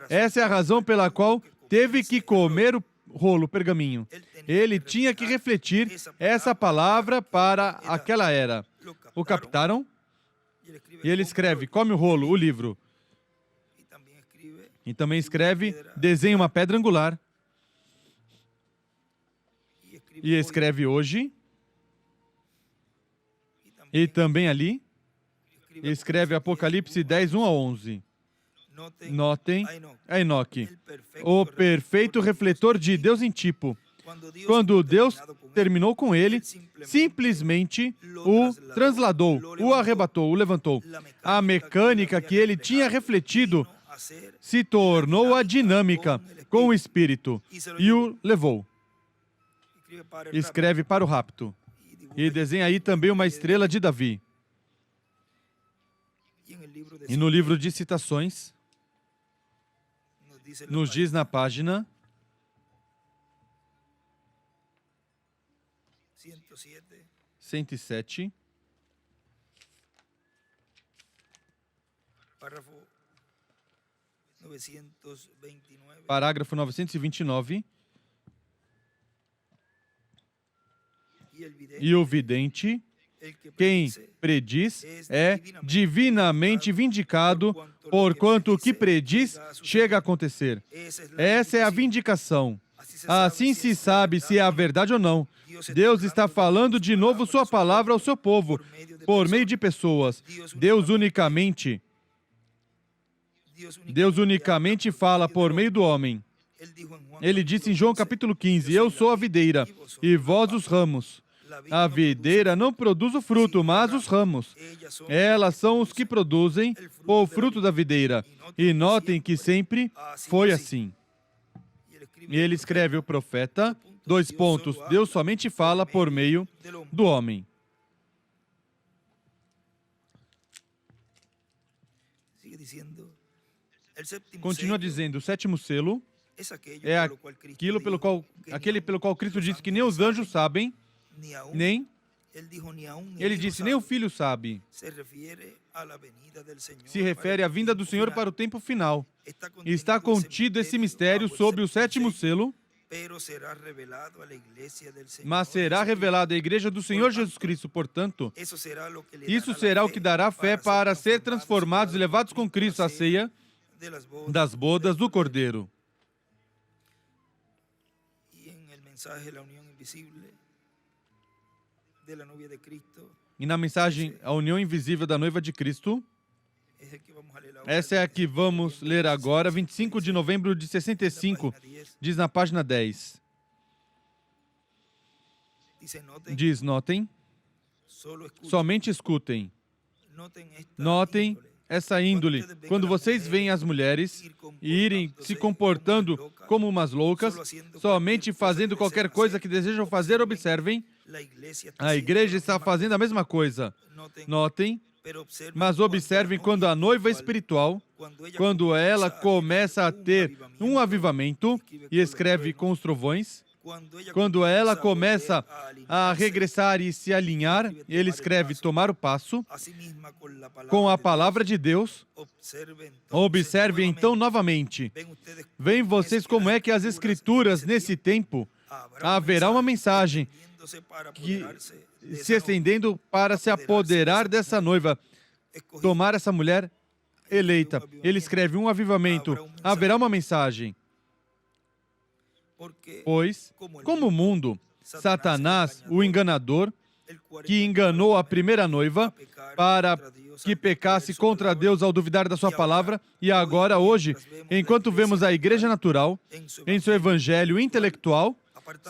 Essa é a razão pela qual teve que comer o rolo, o pergaminho. Ele tinha que refletir essa palavra para aquela era. O captaram? E ele escreve, come o rolo, o livro. E também escreve, desenha uma pedra angular. E escreve hoje. E também ali, escreve Apocalipse 10, 1 a 11. Notem a Enoque, o perfeito refletor de Deus em tipo. Quando Deus terminou com ele, simplesmente o transladou, o arrebatou, o levantou. A mecânica que ele tinha refletido se tornou a dinâmica com o Espírito e o levou. Escreve para o rapto. E desenha aí também uma estrela de Davi. E no livro de citações, nos diz na página 107, párrafo 929. parágrafo 929. E o vidente, quem prediz, é divinamente vindicado, porquanto o que prediz chega a acontecer. Essa é a vindicação. Assim se sabe se é a verdade ou não. Deus está falando de novo sua palavra ao seu povo, por meio de pessoas. Deus unicamente fala por meio do homem. Ele disse em João capítulo 15, eu sou a videira, e vós os ramos. A videira não produz o fruto, mas os ramos. Elas são os que produzem o fruto da videira. E notem que sempre foi assim. E ele escreve o profeta, : Deus somente fala por meio do homem. Continua dizendo, o sétimo selo é aquele pelo qual Cristo disse que nem os anjos sabem, nem, ele disse, nem o Filho sabe. Se refere à vinda do Senhor para o tempo final. E está contido esse mistério sobre o sétimo selo, mas será revelado à Igreja do Senhor Jesus Cristo. Portanto, isso será o que dará fé para ser transformados e levados com Cristo à ceia das bodas do Cordeiro. E na mensagem A União Invisível da Noiva de Cristo, essa é a que vamos ler agora, 25 de novembro de 65, diz na página 10. Diz, notem, somente escutem. Notem essa índole. Quando vocês veem as mulheres irem se comportando como umas loucas, somente fazendo qualquer coisa que desejam fazer, observem, a igreja está fazendo a mesma coisa. Notem, mas observem quando a noiva espiritual, quando ela começa a ter um avivamento, e escreve com os trovões, quando ela começa a regressar e se alinhar, ele escreve tomar o passo com a palavra de Deus. Observe então novamente. Veem vocês como é que as Escrituras, nesse tempo, haverá uma mensagem que se estendendo para se apoderar dessa noiva, tomar essa mulher eleita. Ele escreve um avivamento, haverá uma mensagem. Pois, como o mundo, Satanás, o enganador, que enganou a primeira noiva para que pecasse contra Deus ao duvidar da sua palavra, e agora, hoje, enquanto vemos a igreja natural, em seu evangelho intelectual,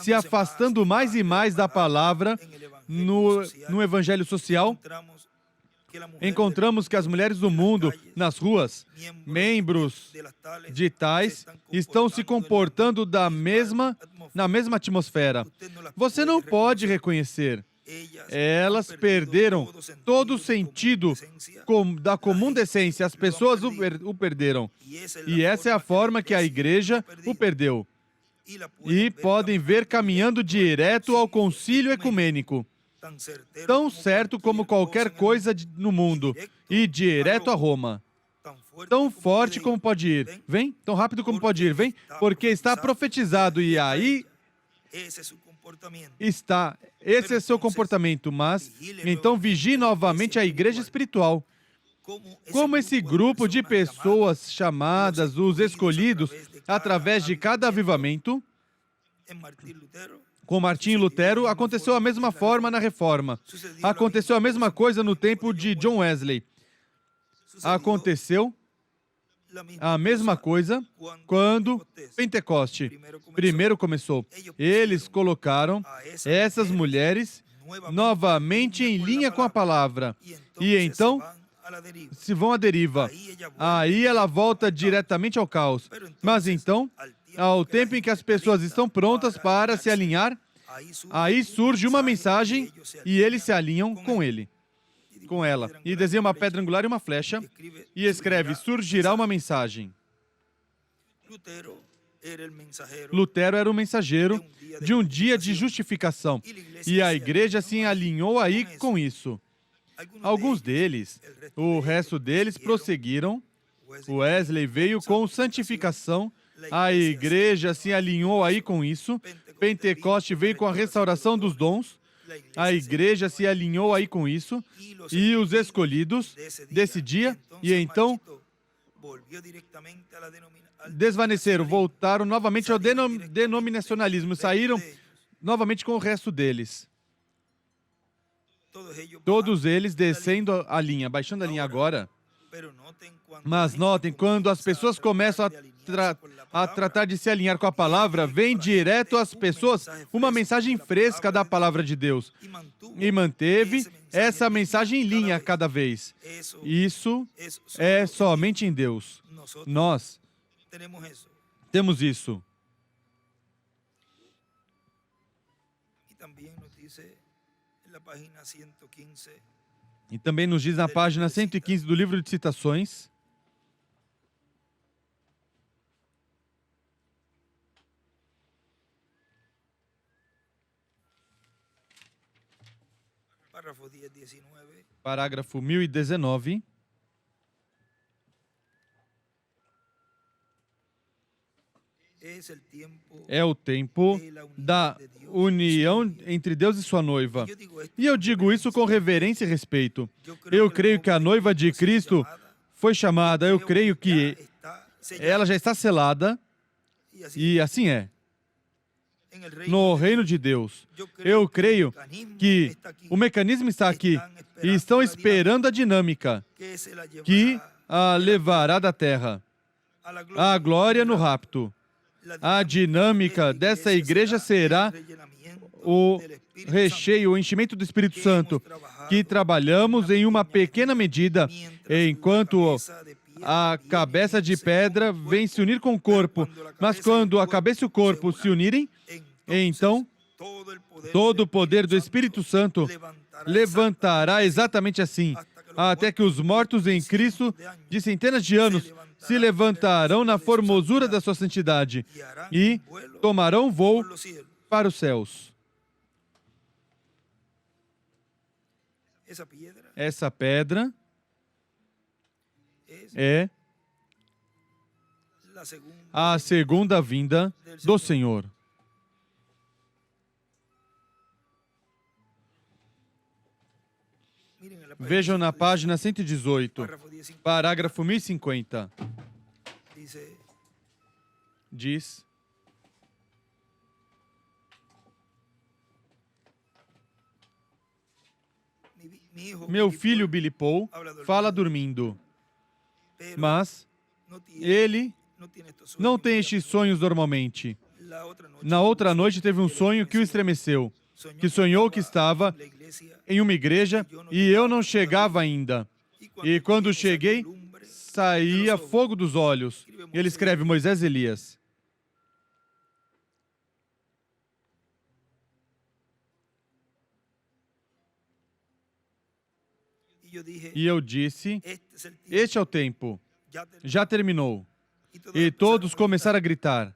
se afastando mais e mais da palavra no evangelho social, encontramos que as mulheres do mundo, nas ruas, membros de tais, estão se comportando na mesma atmosfera. Você não pode reconhecer. Elas perderam todo o sentido da comum decência. As pessoas o perderam. E essa é a forma que a igreja o perdeu. E podem ver caminhando direto ao concílio ecumênico, tão certo como qualquer coisa no mundo, e direto a Roma. Tão forte como pode ir. Vem? Tão rápido como pode ir. Vem? Porque está profetizado, e aí está. Esse é seu comportamento, mas então vigie novamente a igreja espiritual. Como esse grupo de pessoas chamadas, os escolhidos, através de cada avivamento, com Martim Lutero, aconteceu a mesma forma na Reforma. Aconteceu a mesma coisa no tempo de John Wesley. Aconteceu a mesma coisa quando Pentecoste primeiro começou. Eles colocaram essas mulheres novamente em linha com a palavra. E então se vão à deriva. Aí ela volta diretamente ao caos. Mas então, ao tempo em que as pessoas estão prontas para se alinhar, aí surge uma mensagem e eles se alinham com ela. E desenha uma pedra angular e uma flecha e escreve, surgirá uma mensagem. Lutero era o mensageiro de um dia de justificação. E a igreja se alinhou aí com isso. Alguns deles, o resto deles prosseguiram. Wesley veio com santificação. A igreja se alinhou aí com isso. Pentecoste veio com a restauração dos dons. A igreja se alinhou aí com isso. E os escolhidos desse dia, e então desvaneceram, voltaram novamente ao denominacionalismo, saíram novamente com o resto deles. Todos eles descendo a linha, baixando a linha agora. Mas notem, quando as pessoas começam a tratar de se alinhar com a palavra, vem direto às pessoas uma mensagem fresca da palavra de Deus. E manteve essa mensagem em linha cada vez. Isso é somente em Deus. Nós temos isso. E também nos diz na página 115 do livro de citações. Parágrafo 1019. É o tempo da união entre Deus e sua noiva. E eu digo isso com reverência e respeito. Eu creio que a noiva de Cristo foi chamada, eu creio que ela já está selada, e assim é. No reino de Deus, eu creio que o mecanismo está aqui e estão esperando a dinâmica que a levará da terra. A glória no rapto. A dinâmica dessa igreja será o recheio, o enchimento do Espírito Santo, que trabalhamos em uma pequena medida, enquanto a cabeça de pedra vem se unir com o corpo. Mas quando a cabeça e o corpo se unirem, então todo o poder do Espírito Santo levantará exatamente assim, até que os mortos em Cristo de centenas de anos se levantarão na formosura da sua santidade e tomarão voo para os céus. Essa pedra é a segunda vinda do Senhor. Vejam na página 118, parágrafo 1050. Diz: meu filho Billy Paul fala dormindo, mas ele não tem estes sonhos normalmente. Na outra noite teve um sonho que o estremeceu, que sonhou que estava em uma igreja e eu não chegava ainda. E quando cheguei, saía fogo dos olhos. Ele escreve Moisés e Elias. E eu disse, este é o tempo, já terminou. E todos começaram a gritar,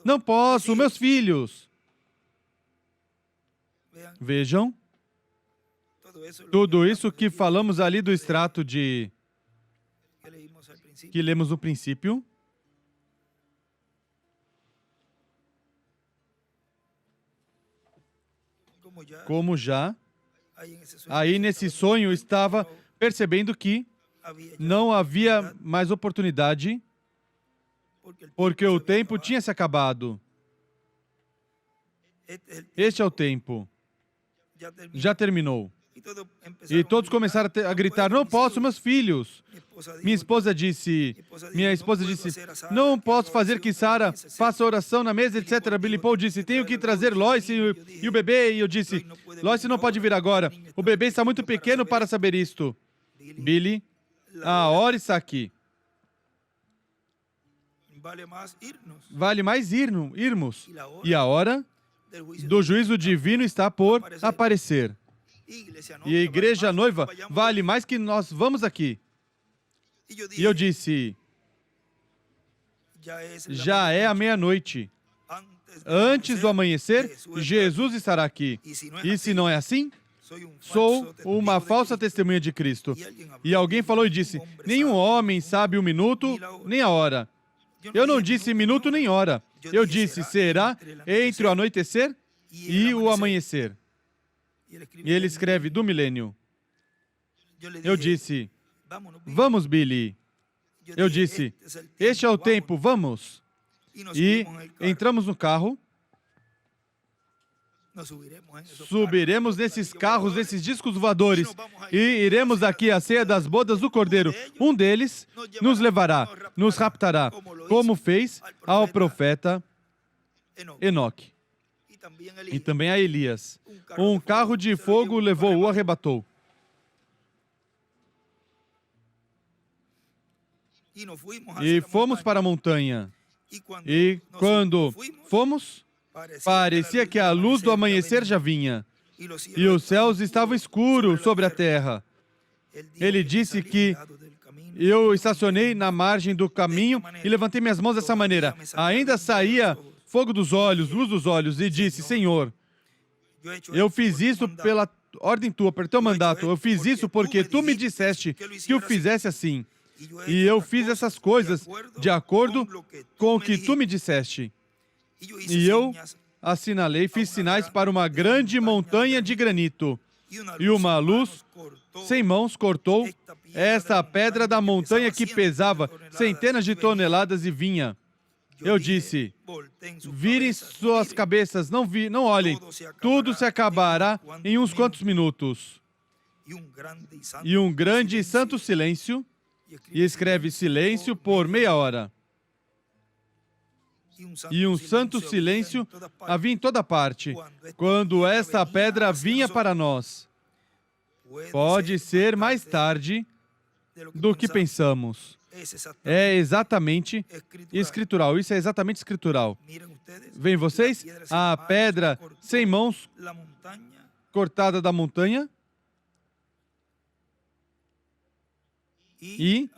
não posso, meus filhos. Vejam, tudo isso que falamos ali do extrato que lemos no princípio, como já aí nesse sonho estava percebendo que não havia mais oportunidade, porque o tempo tinha se acabado. Este é o tempo. Já terminou. E todos começaram a gritar, não posso, meus filhos. Minha esposa disse, não posso fazer que Sara faça oração na mesa, etc. Billy Paul disse, tenho que trazer Lois e o bebê. E eu disse, Lois não pode vir agora. O bebê está muito pequeno para saber isto. Billy, a hora está aqui. Vale mais irmos. E a hora do juízo divino está por aparecer. E a igreja noiva vale mais que nós vamos aqui. E eu disse, Já é a meia-noite. Antes do amanhecer, Jesus estará aqui. E se não é assim, sou uma falsa testemunha de Cristo. E alguém falou e disse, nenhum homem sabe o minuto nem a hora. Eu não disse minuto nem hora. Eu disse, será entre o anoitecer e o amanhecer. E ele escreve, do milênio. Eu disse, vamos, Billy. Eu disse, este é o tempo, vamos. E entramos no carro. Subiremos nesses carros, nesses discos voadores, e iremos aqui à ceia das bodas do Cordeiro. Um deles nos levará, nos raptará, como fez ao profeta Enoque. E também a Elias. Um carro de fogo levou-o, arrebatou. E fomos para a montanha. E quando fomos, parecia que a luz do amanhecer já vinha. E os céus estavam escuros sobre a terra. Ele disse que eu estacionei na margem do caminho e levantei minhas mãos dessa maneira. Ainda saía fogo dos olhos, luz dos olhos, e disse, Senhor, eu fiz isso pela ordem tua, pelo teu mandato. Eu fiz isso porque tu me disseste que eu fizesse assim. E eu fiz essas coisas de acordo com o que tu me disseste. E eu assinalei, fiz sinais para uma grande montanha de granito. E uma luz sem mãos cortou essa pedra da montanha que pesava centenas de toneladas e vinha. Eu disse, virem suas cabeças, não olhem, tudo se acabará em uns quantos minutos. E um grande e santo silêncio, e escreve silêncio por meia hora. E um santo silêncio havia em toda parte, quando esta pedra vinha para nós. Pode ser mais tarde do que pensamos. É exatamente escritural. Isso é exatamente escritural. Veem vocês? A pedra sem mãos cortada da montanha. E,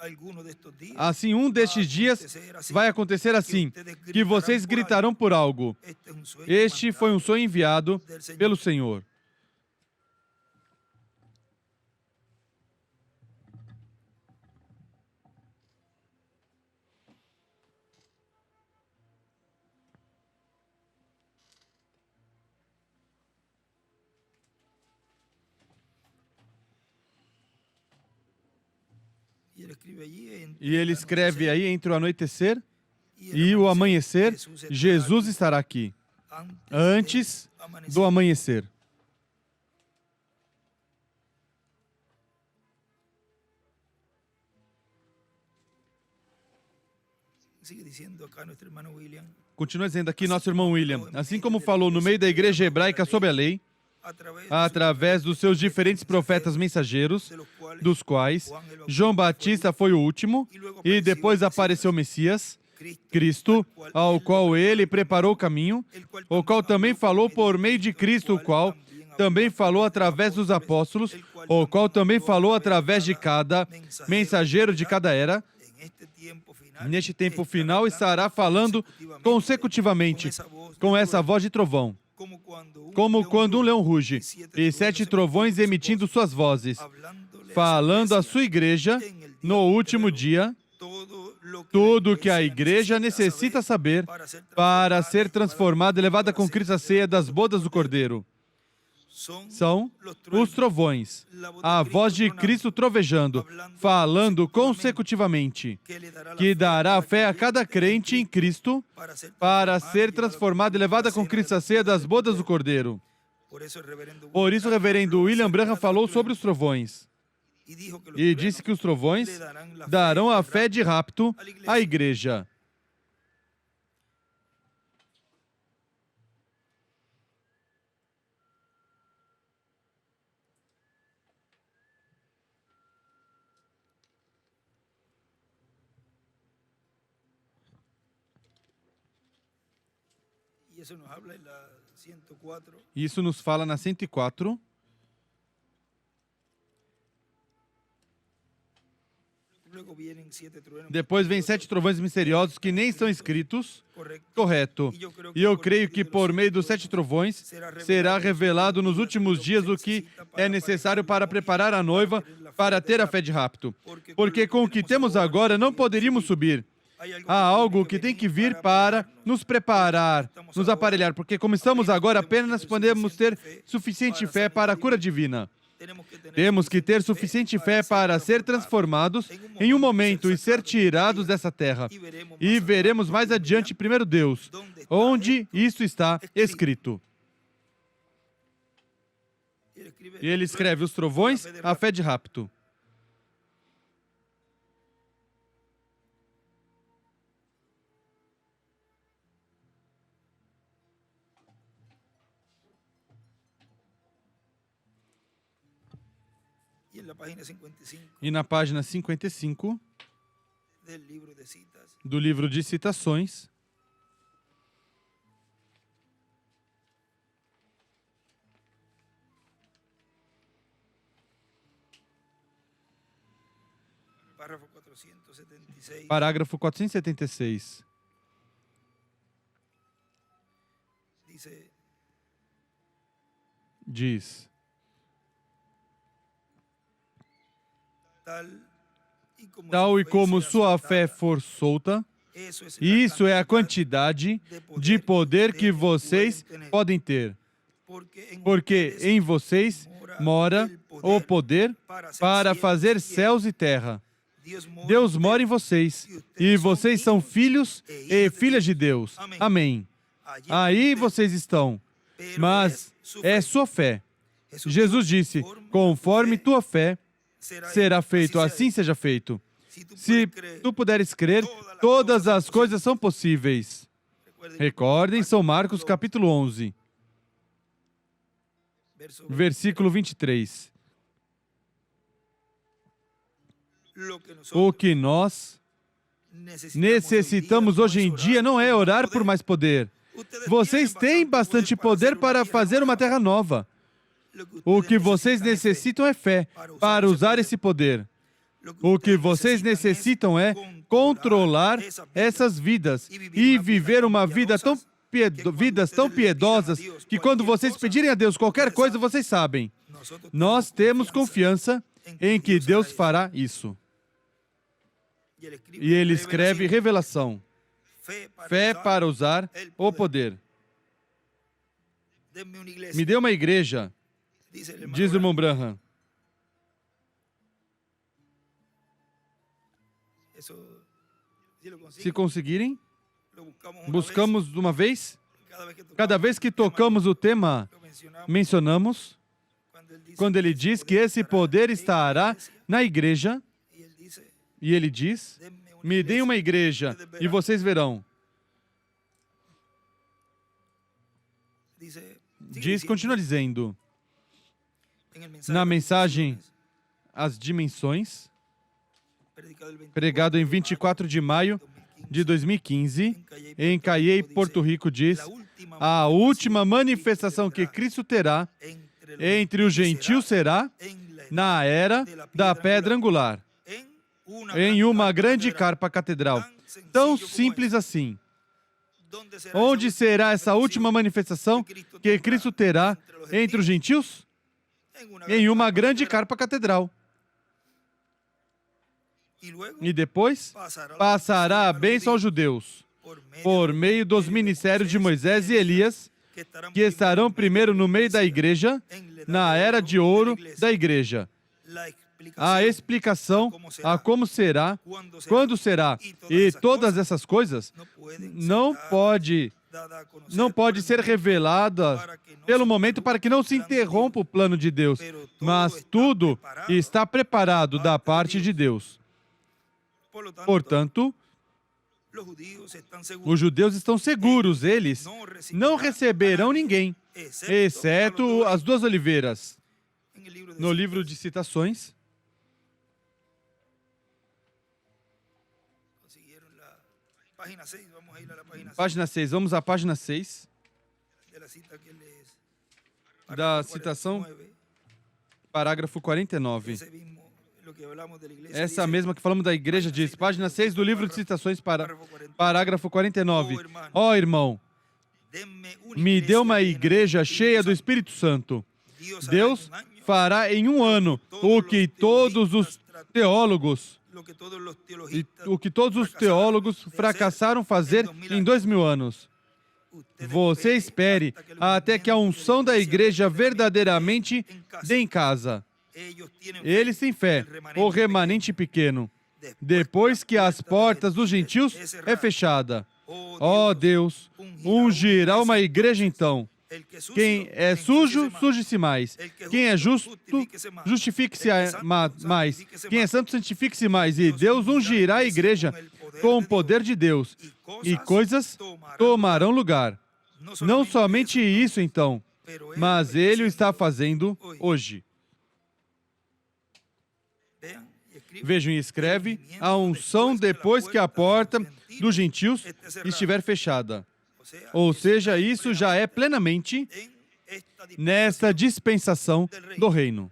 assim, um destes dias vai acontecer assim, que vocês gritarão por algo. Este foi um sonho enviado pelo Senhor. E ele escreve aí, entre o anoitecer e o amanhecer, Jesus estará aqui, antes do amanhecer. Continua dizendo aqui nosso irmão William, assim como falou no meio da igreja hebraica sobre a lei, através dos seus diferentes profetas mensageiros, dos quais João Batista foi o último, e depois apareceu o Messias, Cristo, ao qual ele preparou o caminho, o qual também falou por meio de Cristo, o qual também falou através dos apóstolos, o qual também falou através de cada mensageiro de cada era. Neste tempo final estará falando consecutivamente, com essa voz de trovão, como quando um leão ruge, e 7 trovões emitindo suas vozes, falando à sua igreja no último dia, tudo o que a igreja necessita saber para ser transformada e levada com Cristo à ceia das bodas do Cordeiro. São os trovões, a voz de Cristo trovejando, falando consecutivamente, que dará fé a cada crente em Cristo para ser transformada e levada com Cristo à ceia das bodas do Cordeiro. Por isso o reverendo William Branham falou sobre os trovões e disse que os trovões darão a fé de rapto à igreja. Isso nos fala na 104. Depois vem 7 trovões misteriosos que nem estão escritos. Correto. E eu creio que por meio dos 7 trovões será revelado nos últimos dias o que é necessário para preparar a noiva para ter a fé de rapto. Porque com o que temos agora não poderíamos subir. Há algo que tem que vir para nos preparar, nos aparelhar, porque como estamos agora, apenas podemos ter suficiente fé para a cura divina. Temos que ter suficiente fé para ser transformados em um momento e ser tirados dessa terra. E veremos mais adiante primeiro Deus, onde isso está escrito. E ele escreve os trovões, a fé de rapto. E na página 55 do livro de citações, parágrafo 476, diz: tal e como sua fé for solta, isso é a quantidade de poder que vocês podem ter. Porque em vocês mora o poder para fazer céus e terra. Deus mora em vocês, e vocês são filhos e filhas de Deus. Amém. Aí vocês estão, mas é sua fé. Jesus disse, conforme tua fé será feito, assim seja feito. Se tu puderes crer, todas as coisas são possíveis. Recordem, São Marcos capítulo 11, versículo 23. O que nós necessitamos hoje em dia não é orar por mais poder. Vocês têm bastante poder para fazer uma terra nova. O que vocês necessitam é fé para usar esse poder. O que vocês necessitam é controlar essas vidas e viver uma vida vidas tão piedosas que quando vocês pedirem a Deus qualquer coisa, vocês sabem. Nós temos confiança em que Deus fará isso. E ele escreve revelação. Fé para usar o poder. Me dê uma igreja, diz o irmão Branham. Se conseguirem, buscamos de uma vez. Cada vez que tocamos o tema, mencionamos, quando ele diz que esse poder estará na igreja, e ele diz, me deem uma igreja e vocês verão. Diz, continua dizendo, na mensagem As Dimensões, pregado em 24 de maio de 2015, em Cayey, Porto Rico, diz, a última manifestação que Cristo terá entre os gentios será na era da pedra angular, em uma grande carpa catedral. Tão simples assim. Onde será essa última manifestação que Cristo terá entre os gentios? Em uma grande carpa catedral. E depois passará a bênção aos judeus, por meio dos ministérios de Moisés e Elias, que estarão primeiro no meio da igreja, na era de ouro da igreja. A explicação a como será, quando será, e todas essas coisas não pode ser revelada pelo momento para que não se interrompa o plano de Deus, mas tudo está preparado da parte de Deus. Portanto, os judeus estão seguros, eles não receberão ninguém, exceto as 2 oliveiras. No livro de citações, página 6, vamos à página 6 da citação, parágrafo 49. Essa mesma que falamos da igreja diz, página 6 do livro de citações, parágrafo 49. Ó irmão, me dê uma igreja cheia do Espírito Santo. Deus fará em um ano o que todos os teólogos fracassaram fazer em 2000 anos. Você espere até que a unção da igreja verdadeiramente dê em casa. Eles têm fé, o remanente pequeno, depois que as portas dos gentios é fechada. Ó Deus, ungirá uma igreja então. Quem é sujo, suje-se mais. Quem é justo, justifique-se mais. Quem é santo, santifique-se mais. E Deus ungirá a igreja com o poder de Deus. E coisas tomarão lugar. Não somente isso, então, mas Ele o está fazendo hoje. Vejam e escreve a unção depois que a porta dos gentios estiver fechada. Ou seja, isso já é plenamente nesta dispensação do reino.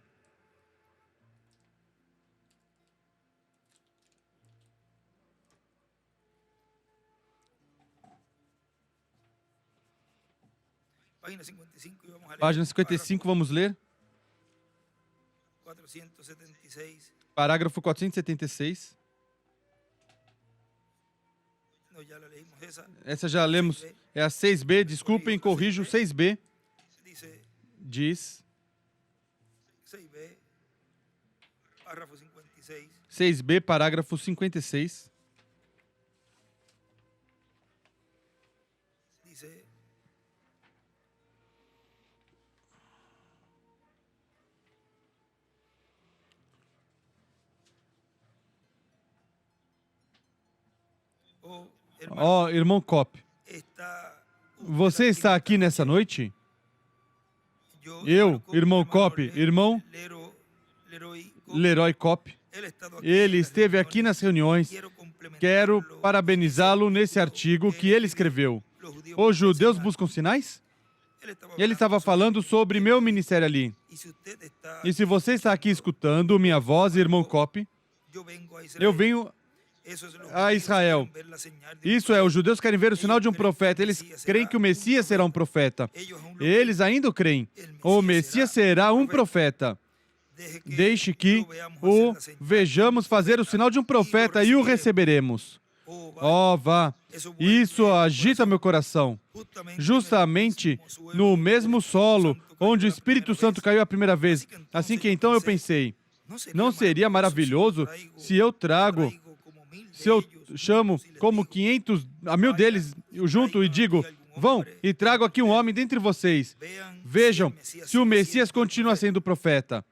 Página 55, vamos ler. Parágrafo 476. Essa já lemos. É a 6b, desculpem, corrijo, 6b. Diz. 6b, parágrafo 56. Ó, irmão Cop, você está aqui nessa noite? Eu, irmão Cop, irmão Leroy Cop, ele esteve aqui nas reuniões. Quero parabenizá-lo nesse artigo que ele escreveu. Os judeus buscam sinais? Ele estava falando sobre meu ministério ali. E se você está aqui escutando minha voz, irmão Cop, eu venho a Israel. Isso é, os judeus querem ver o sinal de um profeta. Eles creem que o Messias será um profeta. Eles ainda o creem. O Messias será um profeta. Deixe que o vejamos fazer o sinal de um profeta e o receberemos. Ó, vá. Isso agita meu coração. Justamente no mesmo solo onde o Espírito Santo caiu a primeira vez. Assim que então eu pensei, não seria maravilhoso se eu chamo como 500 a 1000 deles junto e digo, vão e trago aqui um homem dentre vocês. Vejam se o Messias continua sendo profeta.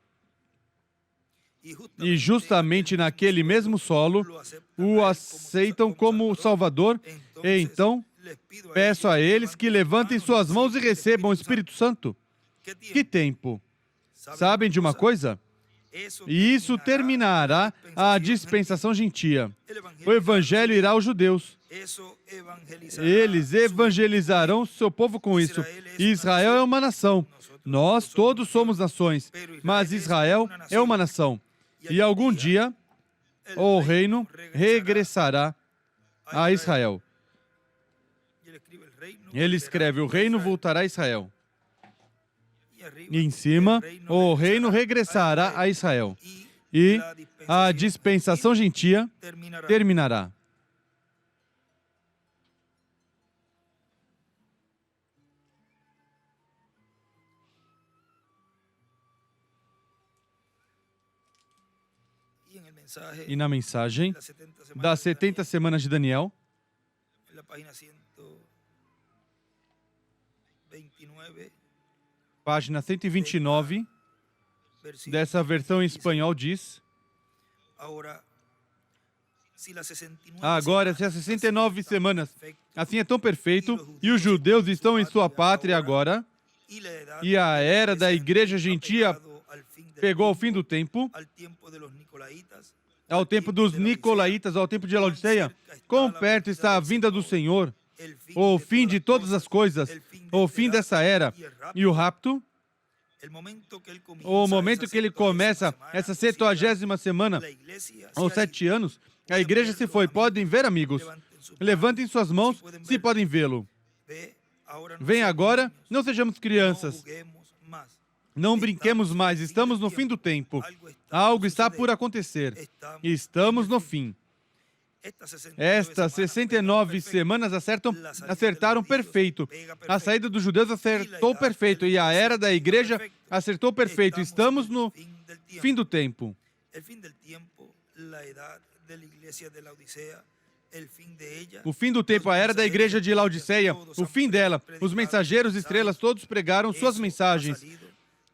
E justamente naquele mesmo solo, o aceitam como Salvador. E então, peço a eles que levantem suas mãos e recebam o Espírito Santo. Que tempo! Sabem de uma coisa? E isso terminará a dispensação gentia. O Evangelho irá aos judeus. Eles evangelizarão o seu povo com isso. Israel é uma nação. Nós todos somos nações, mas Israel é uma nação. E algum dia, o reino regressará a Israel. Ele escreve, o reino voltará a Israel. E em cima, o reino regressará a Israel. E a dispensação gentia terminará. E na mensagem das 70 semanas de Daniel, página 129, dessa versão em espanhol diz, agora, se as 69 semanas assim é tão perfeito, e os judeus estão em sua pátria agora, e a era da igreja gentia pegou ao fim do tempo, ao tempo dos Nicolaitas, ao tempo de Laodiceia, quão perto está a vinda do Senhor, o fim de todas as coisas, o fim dessa era, e o rapto, O momento que ele começa essa 70ª semana, aos 7 anos, a igreja se foi. Podem ver, amigos? Levantem suas mãos se podem vê-lo. Vem agora, não sejamos crianças. Não brinquemos mais, estamos no fim do tempo. Algo está por acontecer. Estamos no fim. Estas 69 semanas acertaram perfeito. A saída dos judeus acertou perfeito. E a era da igreja acertou perfeito. Estamos no fim do tempo. O fim do tempo, a era da igreja de Laodiceia, o fim dela. Os mensageiros, estrelas, todos pregaram suas mensagens.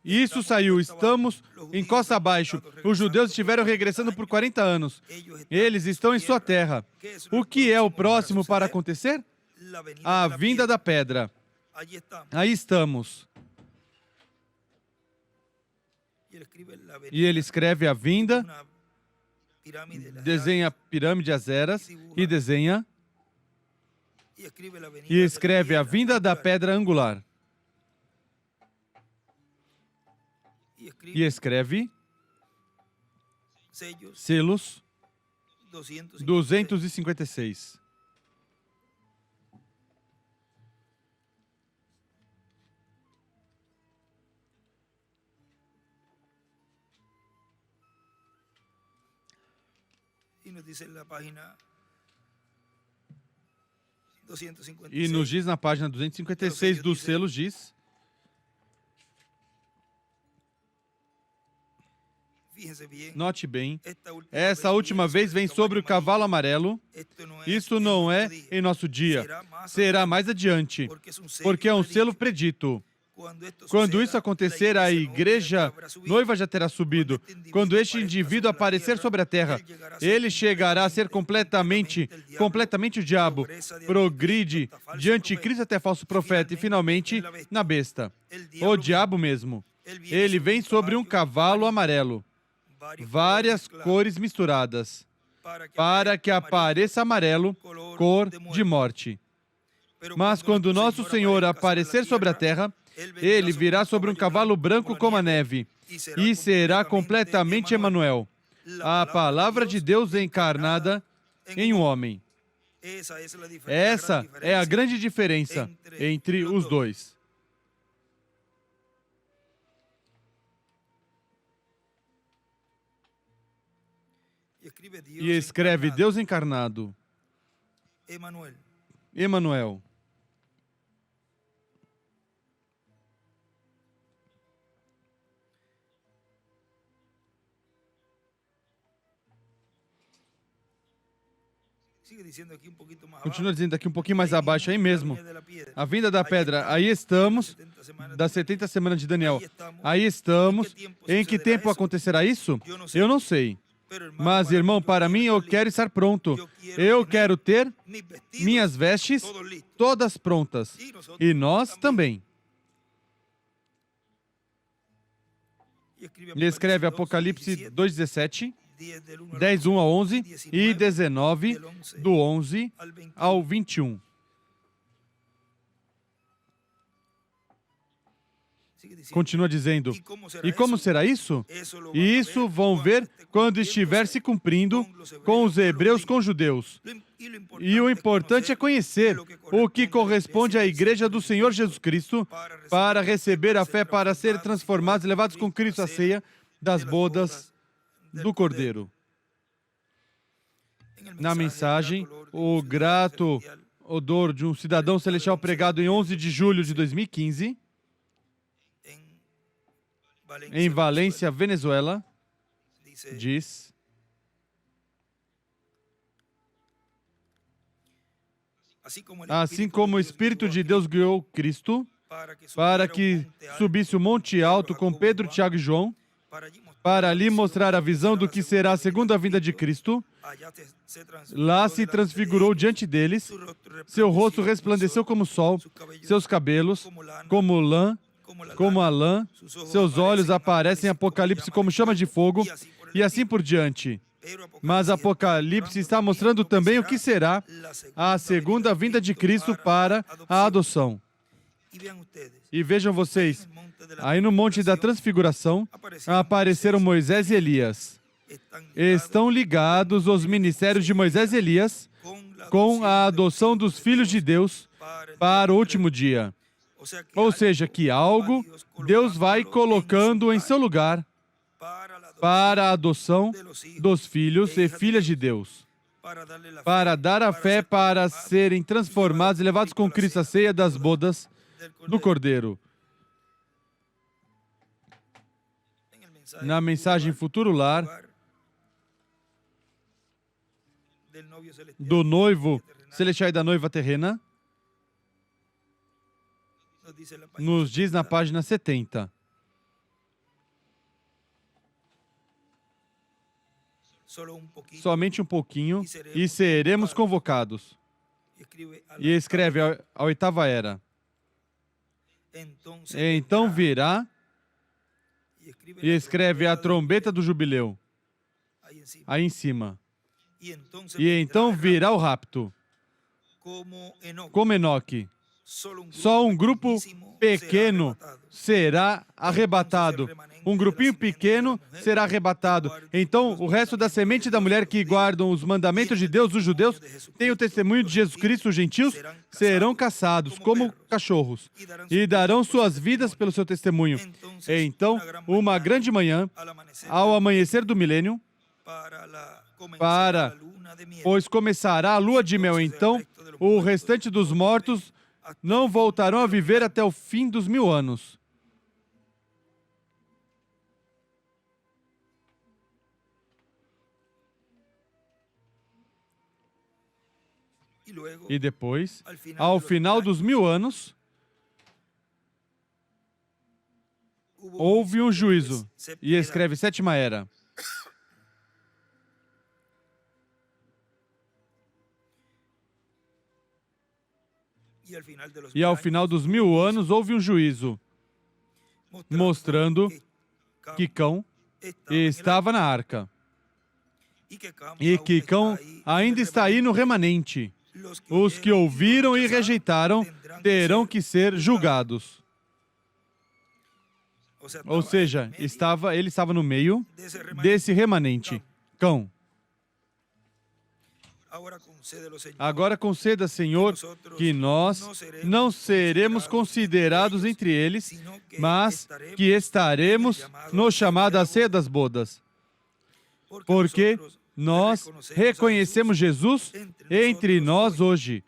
Isso saiu, estamos em costa abaixo. Os judeus estiveram regressando por 40 anos. Eles estão em sua terra. O que é o próximo para acontecer? A vinda da pedra. Aí estamos. E ele escreve a vinda, desenha a pirâmide Azeras e desenha e escreve a vinda da pedra angular. E escreve selos 256. E nos diz na página 256 dos selos, diz... Note bem, essa última vez vem sobre o cavalo amarelo. Isso não é em nosso dia, será mais adiante, porque é um selo predito. Quando isso acontecer, a igreja noiva já terá subido. Quando este indivíduo aparecer sobre a terra, ele chegará a ser completamente o diabo. Progride de anticristo até falso profeta e, finalmente, na besta. O diabo mesmo. Ele vem sobre um cavalo amarelo. Várias cores misturadas, para que apareça amarelo, cor de morte. Mas quando nosso Senhor aparecer sobre a terra, ele virá sobre um cavalo branco como a neve, e será completamente Emanuel, a palavra de Deus encarnada em um homem. Essa é a grande diferença entre os dois. E escreve Deus encarnado, Emanuel. Continua dizendo aqui um pouquinho mais abaixo, aí mesmo. A vinda da pedra. Aí estamos, das 70 semanas de Daniel. Aí estamos. Em que tempo acontecerá isso? Eu não sei. Mas, irmão, para mim, eu quero estar pronto. Eu quero ter minhas vestes todas prontas. E nós também. Ele escreve Apocalipse 2:17, 10:1 a 11 e 19, do 11 ao 21. Continua dizendo, e como será isso? Isso vão ver quando estiver se cumprindo com os hebreus com os judeus. E o importante é conhecer o que corresponde à igreja do Senhor Jesus Cristo para receber a fé, para ser transformados e levados com Cristo à ceia das bodas do Cordeiro. Na mensagem, o grato odor de um cidadão celestial pregado em 11 de julho de 2015, em Valência, Venezuela, diz: assim como o Espírito de Deus guiou Cristo para que subisse o monte alto com Pedro, Tiago e João, para lhe mostrar a visão do que será a segunda vinda de Cristo, lá se transfigurou diante deles, seu rosto resplandeceu como o sol, seus cabelos como a lã, seus olhos aparecem em Apocalipse como chama de fogo, e assim por diante. Mas Apocalipse está mostrando também o que será a segunda vinda de Cristo para a adoção. E vejam vocês, aí no Monte da Transfiguração, apareceram Moisés e Elias. Estão ligados os ministérios de Moisés e Elias com a adoção dos filhos de Deus para o último dia. Ou seja, que algo Deus vai colocando em seu lugar para a adoção dos filhos e filhas de Deus, para dar a fé para serem transformados e levados com Cristo à ceia das bodas do Cordeiro. Na mensagem Futuro Lar, do noivo celestial e da noiva terrena, nos diz na página 70. Somente um pouquinho e seremos convocados. E escreve a oitava era. Então virá e escreve a trombeta do jubileu, aí em cima. E então virá o rapto, como Enoque. Só um grupo pequeno será arrebatado. Um grupinho pequeno será arrebatado. Então, o resto da semente da mulher que guardam os mandamentos de Deus, os judeus, tem o testemunho de Jesus Cristo, os gentios, serão caçados como cachorros e darão suas vidas pelo seu testemunho. Então, uma grande manhã, ao amanhecer do milênio, pois começará a lua de mel, então o restante dos mortos não voltarão a viver até o fim dos 1000 anos. E depois, ao final dos 1000 anos, houve um juízo, e escreve sétima era. E ao final dos 1000 anos houve um juízo, mostrando que Cão estava na arca. E que Cão ainda está aí no remanente. Os que ouviram e rejeitaram terão que ser julgados. Ou seja, ele estava no meio desse remanente. Cão. Agora conceda, Senhor, que nós não seremos considerados entre eles, mas que estaremos no chamado à ceia das bodas. Porque nós reconhecemos Jesus entre nós hoje.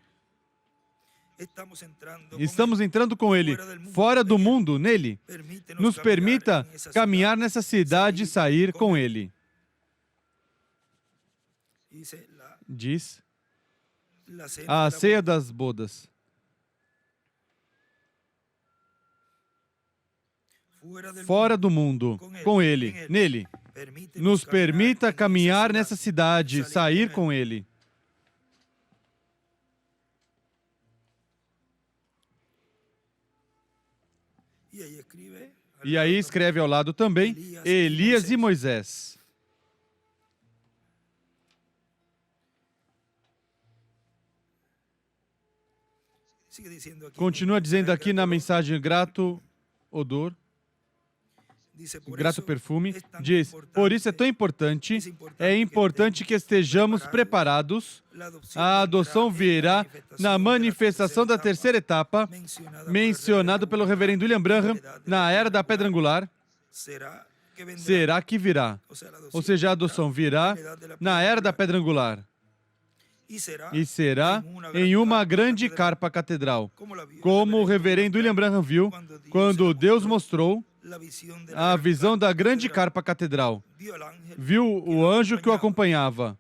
Estamos entrando com Ele, fora do mundo, nele. Nos permita caminhar nessa cidade e sair com Ele. Diz a ceia das bodas. Fora do mundo, com Ele, nele. Nos permita caminhar nessa cidade, sair com Ele. E aí escreve ao lado também Elias e Moisés. Continua dizendo aqui na mensagem grato odor, grato perfume, diz, por isso é tão importante, é importante que estejamos preparados. A adoção virá na manifestação da terceira etapa, mencionado pelo reverendo William Branham na era da pedra angular. Será que virá? Ou seja, a adoção virá na era da pedra angular. E será em uma grande carpa catedral, como o reverendo William Branham viu quando Deus mostrou a visão da grande carpa catedral. Viu o anjo que o acompanhava,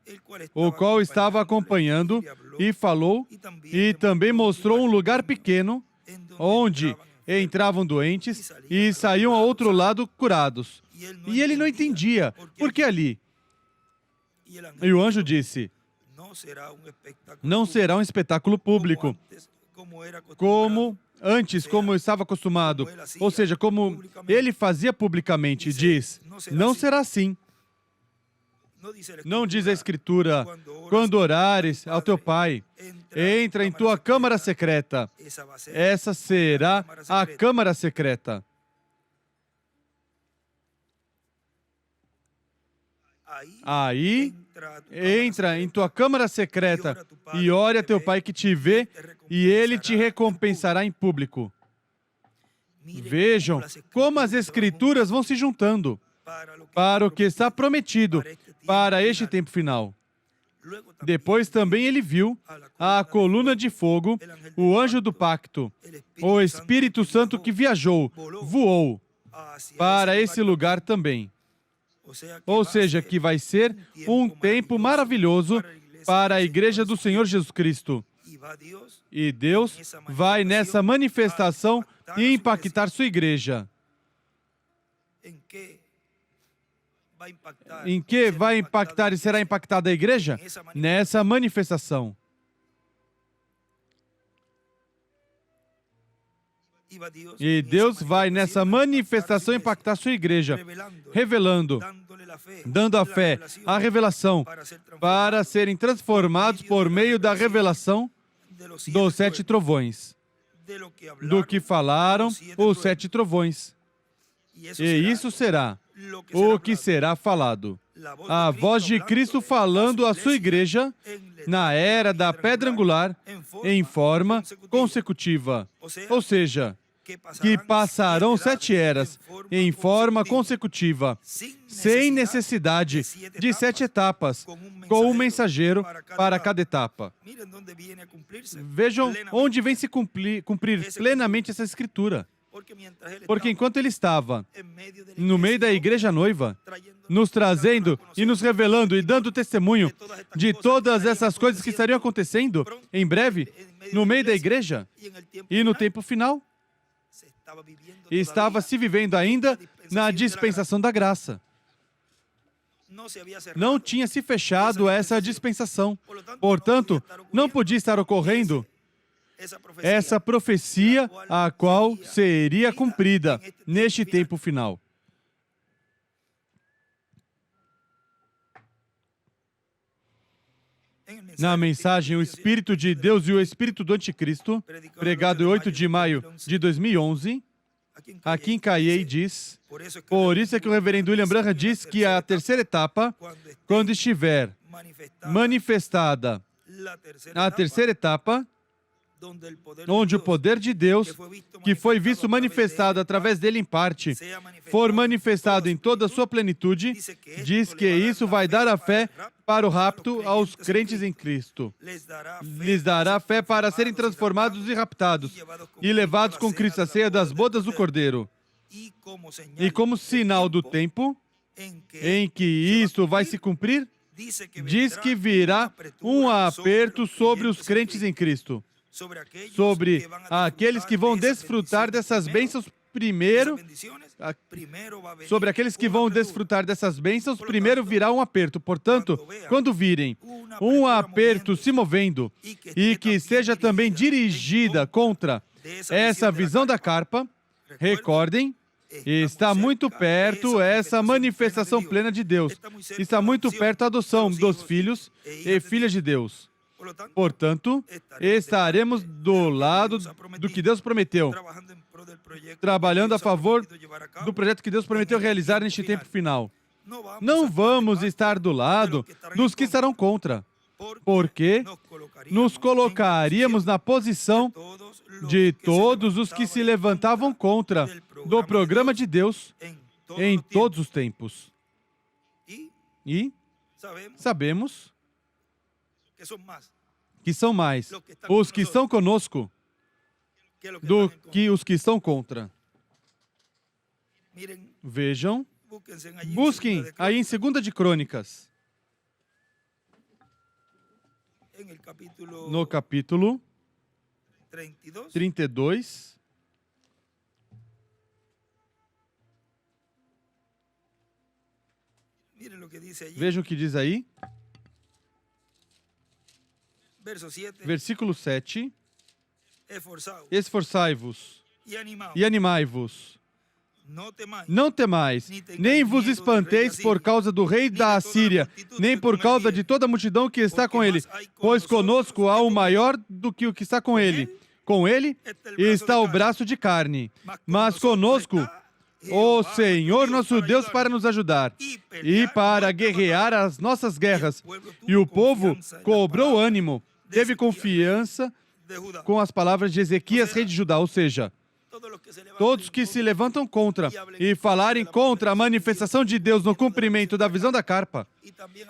o qual estava acompanhando e falou, e também mostrou um lugar pequeno onde entravam doentes e saíam ao outro lado curados. E ele não entendia, por que ali? E o anjo disse, não será um espetáculo público, como antes, como estava acostumado. Ou seja, como ele fazia publicamente, diz, não será assim. Não diz a Escritura, quando orares ao teu Pai, entra em tua câmara secreta. Essa será a câmara secreta. Aí, entra em tua câmara secreta e ore a teu Pai que te vê, e Ele te recompensará em público. Vejam como as Escrituras vão se juntando para o que está prometido para este tempo final. Depois também ele viu a coluna de fogo, o anjo do pacto, o Espírito Santo que voou para esse lugar também. Ou seja, que vai ser um tempo maravilhoso para a Igreja do Senhor Jesus Cristo. E Deus vai nessa manifestação impactar sua igreja. Em que vai impactar e será impactada a igreja? Nessa manifestação. E Deus vai nessa manifestação impactar sua igreja, revelando, dando a fé, a revelação, para serem transformados por meio da revelação dos 7 trovões, do que falaram os 7 trovões. E isso será o que será falado. A voz de Cristo falando à sua igreja na era da pedra angular em forma consecutiva. Ou seja, que passarão 7 eras em forma consecutiva, sem necessidade de 7 etapas, com um mensageiro para cada etapa. Vejam onde vem se cumprir plenamente essa escritura. Porque enquanto ele estava no meio da igreja noiva, nos trazendo e nos revelando e dando testemunho de todas essas coisas que estariam acontecendo em breve, no meio da igreja e no tempo final, estava se vivendo ainda na dispensação da graça. Não tinha se fechado essa dispensação. Portanto, não podia estar ocorrendo essa profecia a qual seria cumprida neste tempo final. Na mensagem O Espírito de Deus e o Espírito do Anticristo, pregado em 8 de maio de 2011, aqui em Caiei diz, por isso é que o reverendo William Branham diz que a terceira etapa, quando estiver manifestada a terceira etapa, onde o poder de Deus, que foi visto manifestado através dele em parte, for manifestado em toda a sua plenitude, diz que isso vai dar a fé para o rapto aos crentes em Cristo. Lhes dará fé para serem transformados e raptados, e levados com Cristo à ceia das bodas do Cordeiro. E como sinal do tempo em que isto vai se cumprir, diz que virá um aperto sobre os crentes em Cristo. Sobre aqueles que vão desfrutar dessas bênçãos primeiro, sobre aqueles que vão desfrutar dessas bênçãos, primeiro virá um aperto. Portanto, quando virem um aperto se movendo e que seja também dirigida contra essa visão da carpa, recordem, está muito perto essa manifestação plena de Deus. Está muito perto a adoção dos filhos e filhas de Deus. Portanto, estaremos do lado do que Deus prometeu, trabalhando a favor do projeto que Deus prometeu realizar neste tempo final. Não vamos estar do lado dos que estarão contra, porque nos colocaríamos na posição de todos os que se levantavam contra do programa de Deus em todos os tempos. E sabemos que são mais os que estão conosco do que os que estão contra. Vejam, busquem aí em 2 de Crônicas, no capítulo 32, vejam o que diz aí. Versículo 7. Esforçai-vos e animai-vos Não temais, nem vos espanteis por causa do rei da Assíria, nem por causa de toda a multidão que está com ele, pois conosco há um maior do que o que está com ele. Com ele está o braço de carne, mas conosco o Senhor nosso Deus para nos ajudar e para guerrear as nossas guerras. E o povo cobrou ânimo, teve confiança com as palavras de Ezequias, rei de Judá, ou seja, todos que se levantam contra e falarem contra a manifestação de Deus no cumprimento da visão da carpa,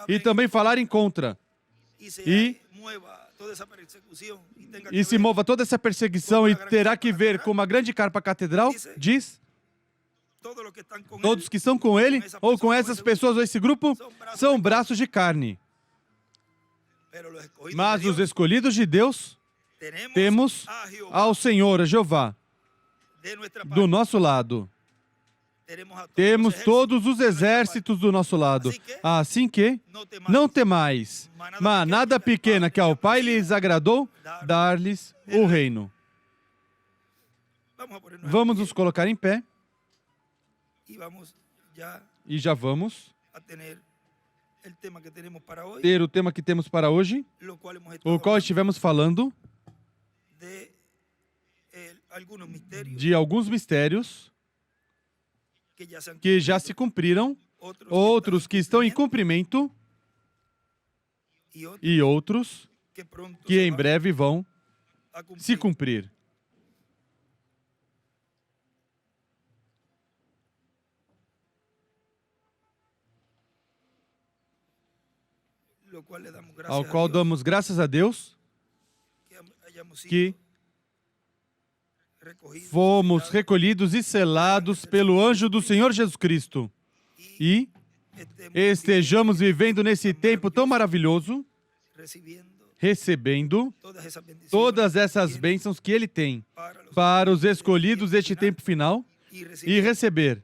e também falarem contra, e se mova toda essa perseguição e terá que ver com uma grande carpa catedral, diz, todos que estão com ele, ou com essas pessoas, ou esse grupo, são braços de carne. Mas os escolhidos de Deus, temos ao Senhor, a Jeová, do nosso lado. Temos todos os exércitos do nosso lado. Assim que, não temais, manada pequena que ao Pai lhes agradou, dar-lhes o reino. Vamos nos colocar em pé e já vamos ter o tema que temos para hoje, o qual estivemos falando de alguns mistérios que já se cumpriram, outros que estão em cumprimento e outros que em breve vão se cumprir. Ao qual damos graças a Deus que fomos recolhidos e selados pelo anjo do Senhor Jesus Cristo e estejamos vivendo nesse tempo tão maravilhoso, recebendo todas essas bênçãos que Ele tem para os escolhidos deste tempo final e receber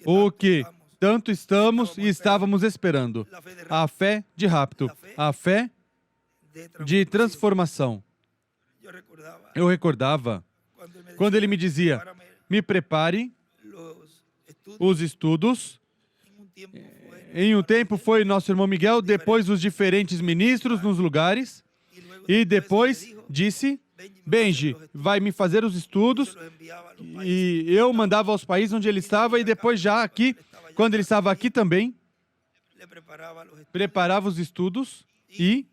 o que tanto estamos e estávamos esperando, a fé de rapto, a fé de transformação. Eu recordava quando ele me dizia, me prepare os estudos. Em um tempo foi nosso irmão Miguel, depois os diferentes ministros nos lugares, e depois disse, Benji, vai me fazer os estudos, e eu mandava aos países onde ele estava, e depois já aqui, quando ele estava aqui também, preparava os estudos e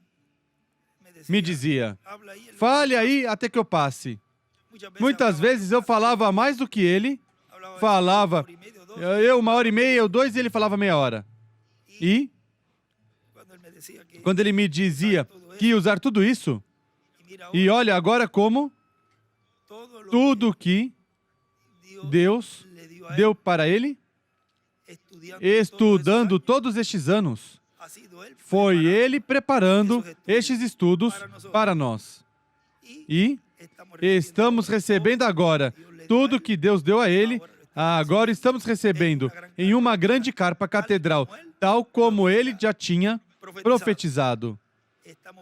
me dizia, fale aí até que eu passe. Muitas vezes eu falava mais do que ele, falava, eu 1h30, eu 2, e ele falava meia hora. E, quando ele me dizia que ia usar tudo isso, e olha agora como tudo que Deus deu para ele, estudando todos estes anos, foi ele preparando estes estudos para nós. E estamos recebendo agora tudo que Deus deu a ele, agora estamos recebendo em uma grande carpa catedral, tal como ele já tinha profetizado.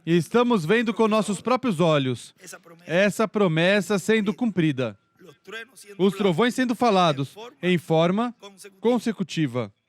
Estamos vendo com nossos próprios olhos essa promessa sendo cumprida. Os trovões sendo falados em forma consecutiva.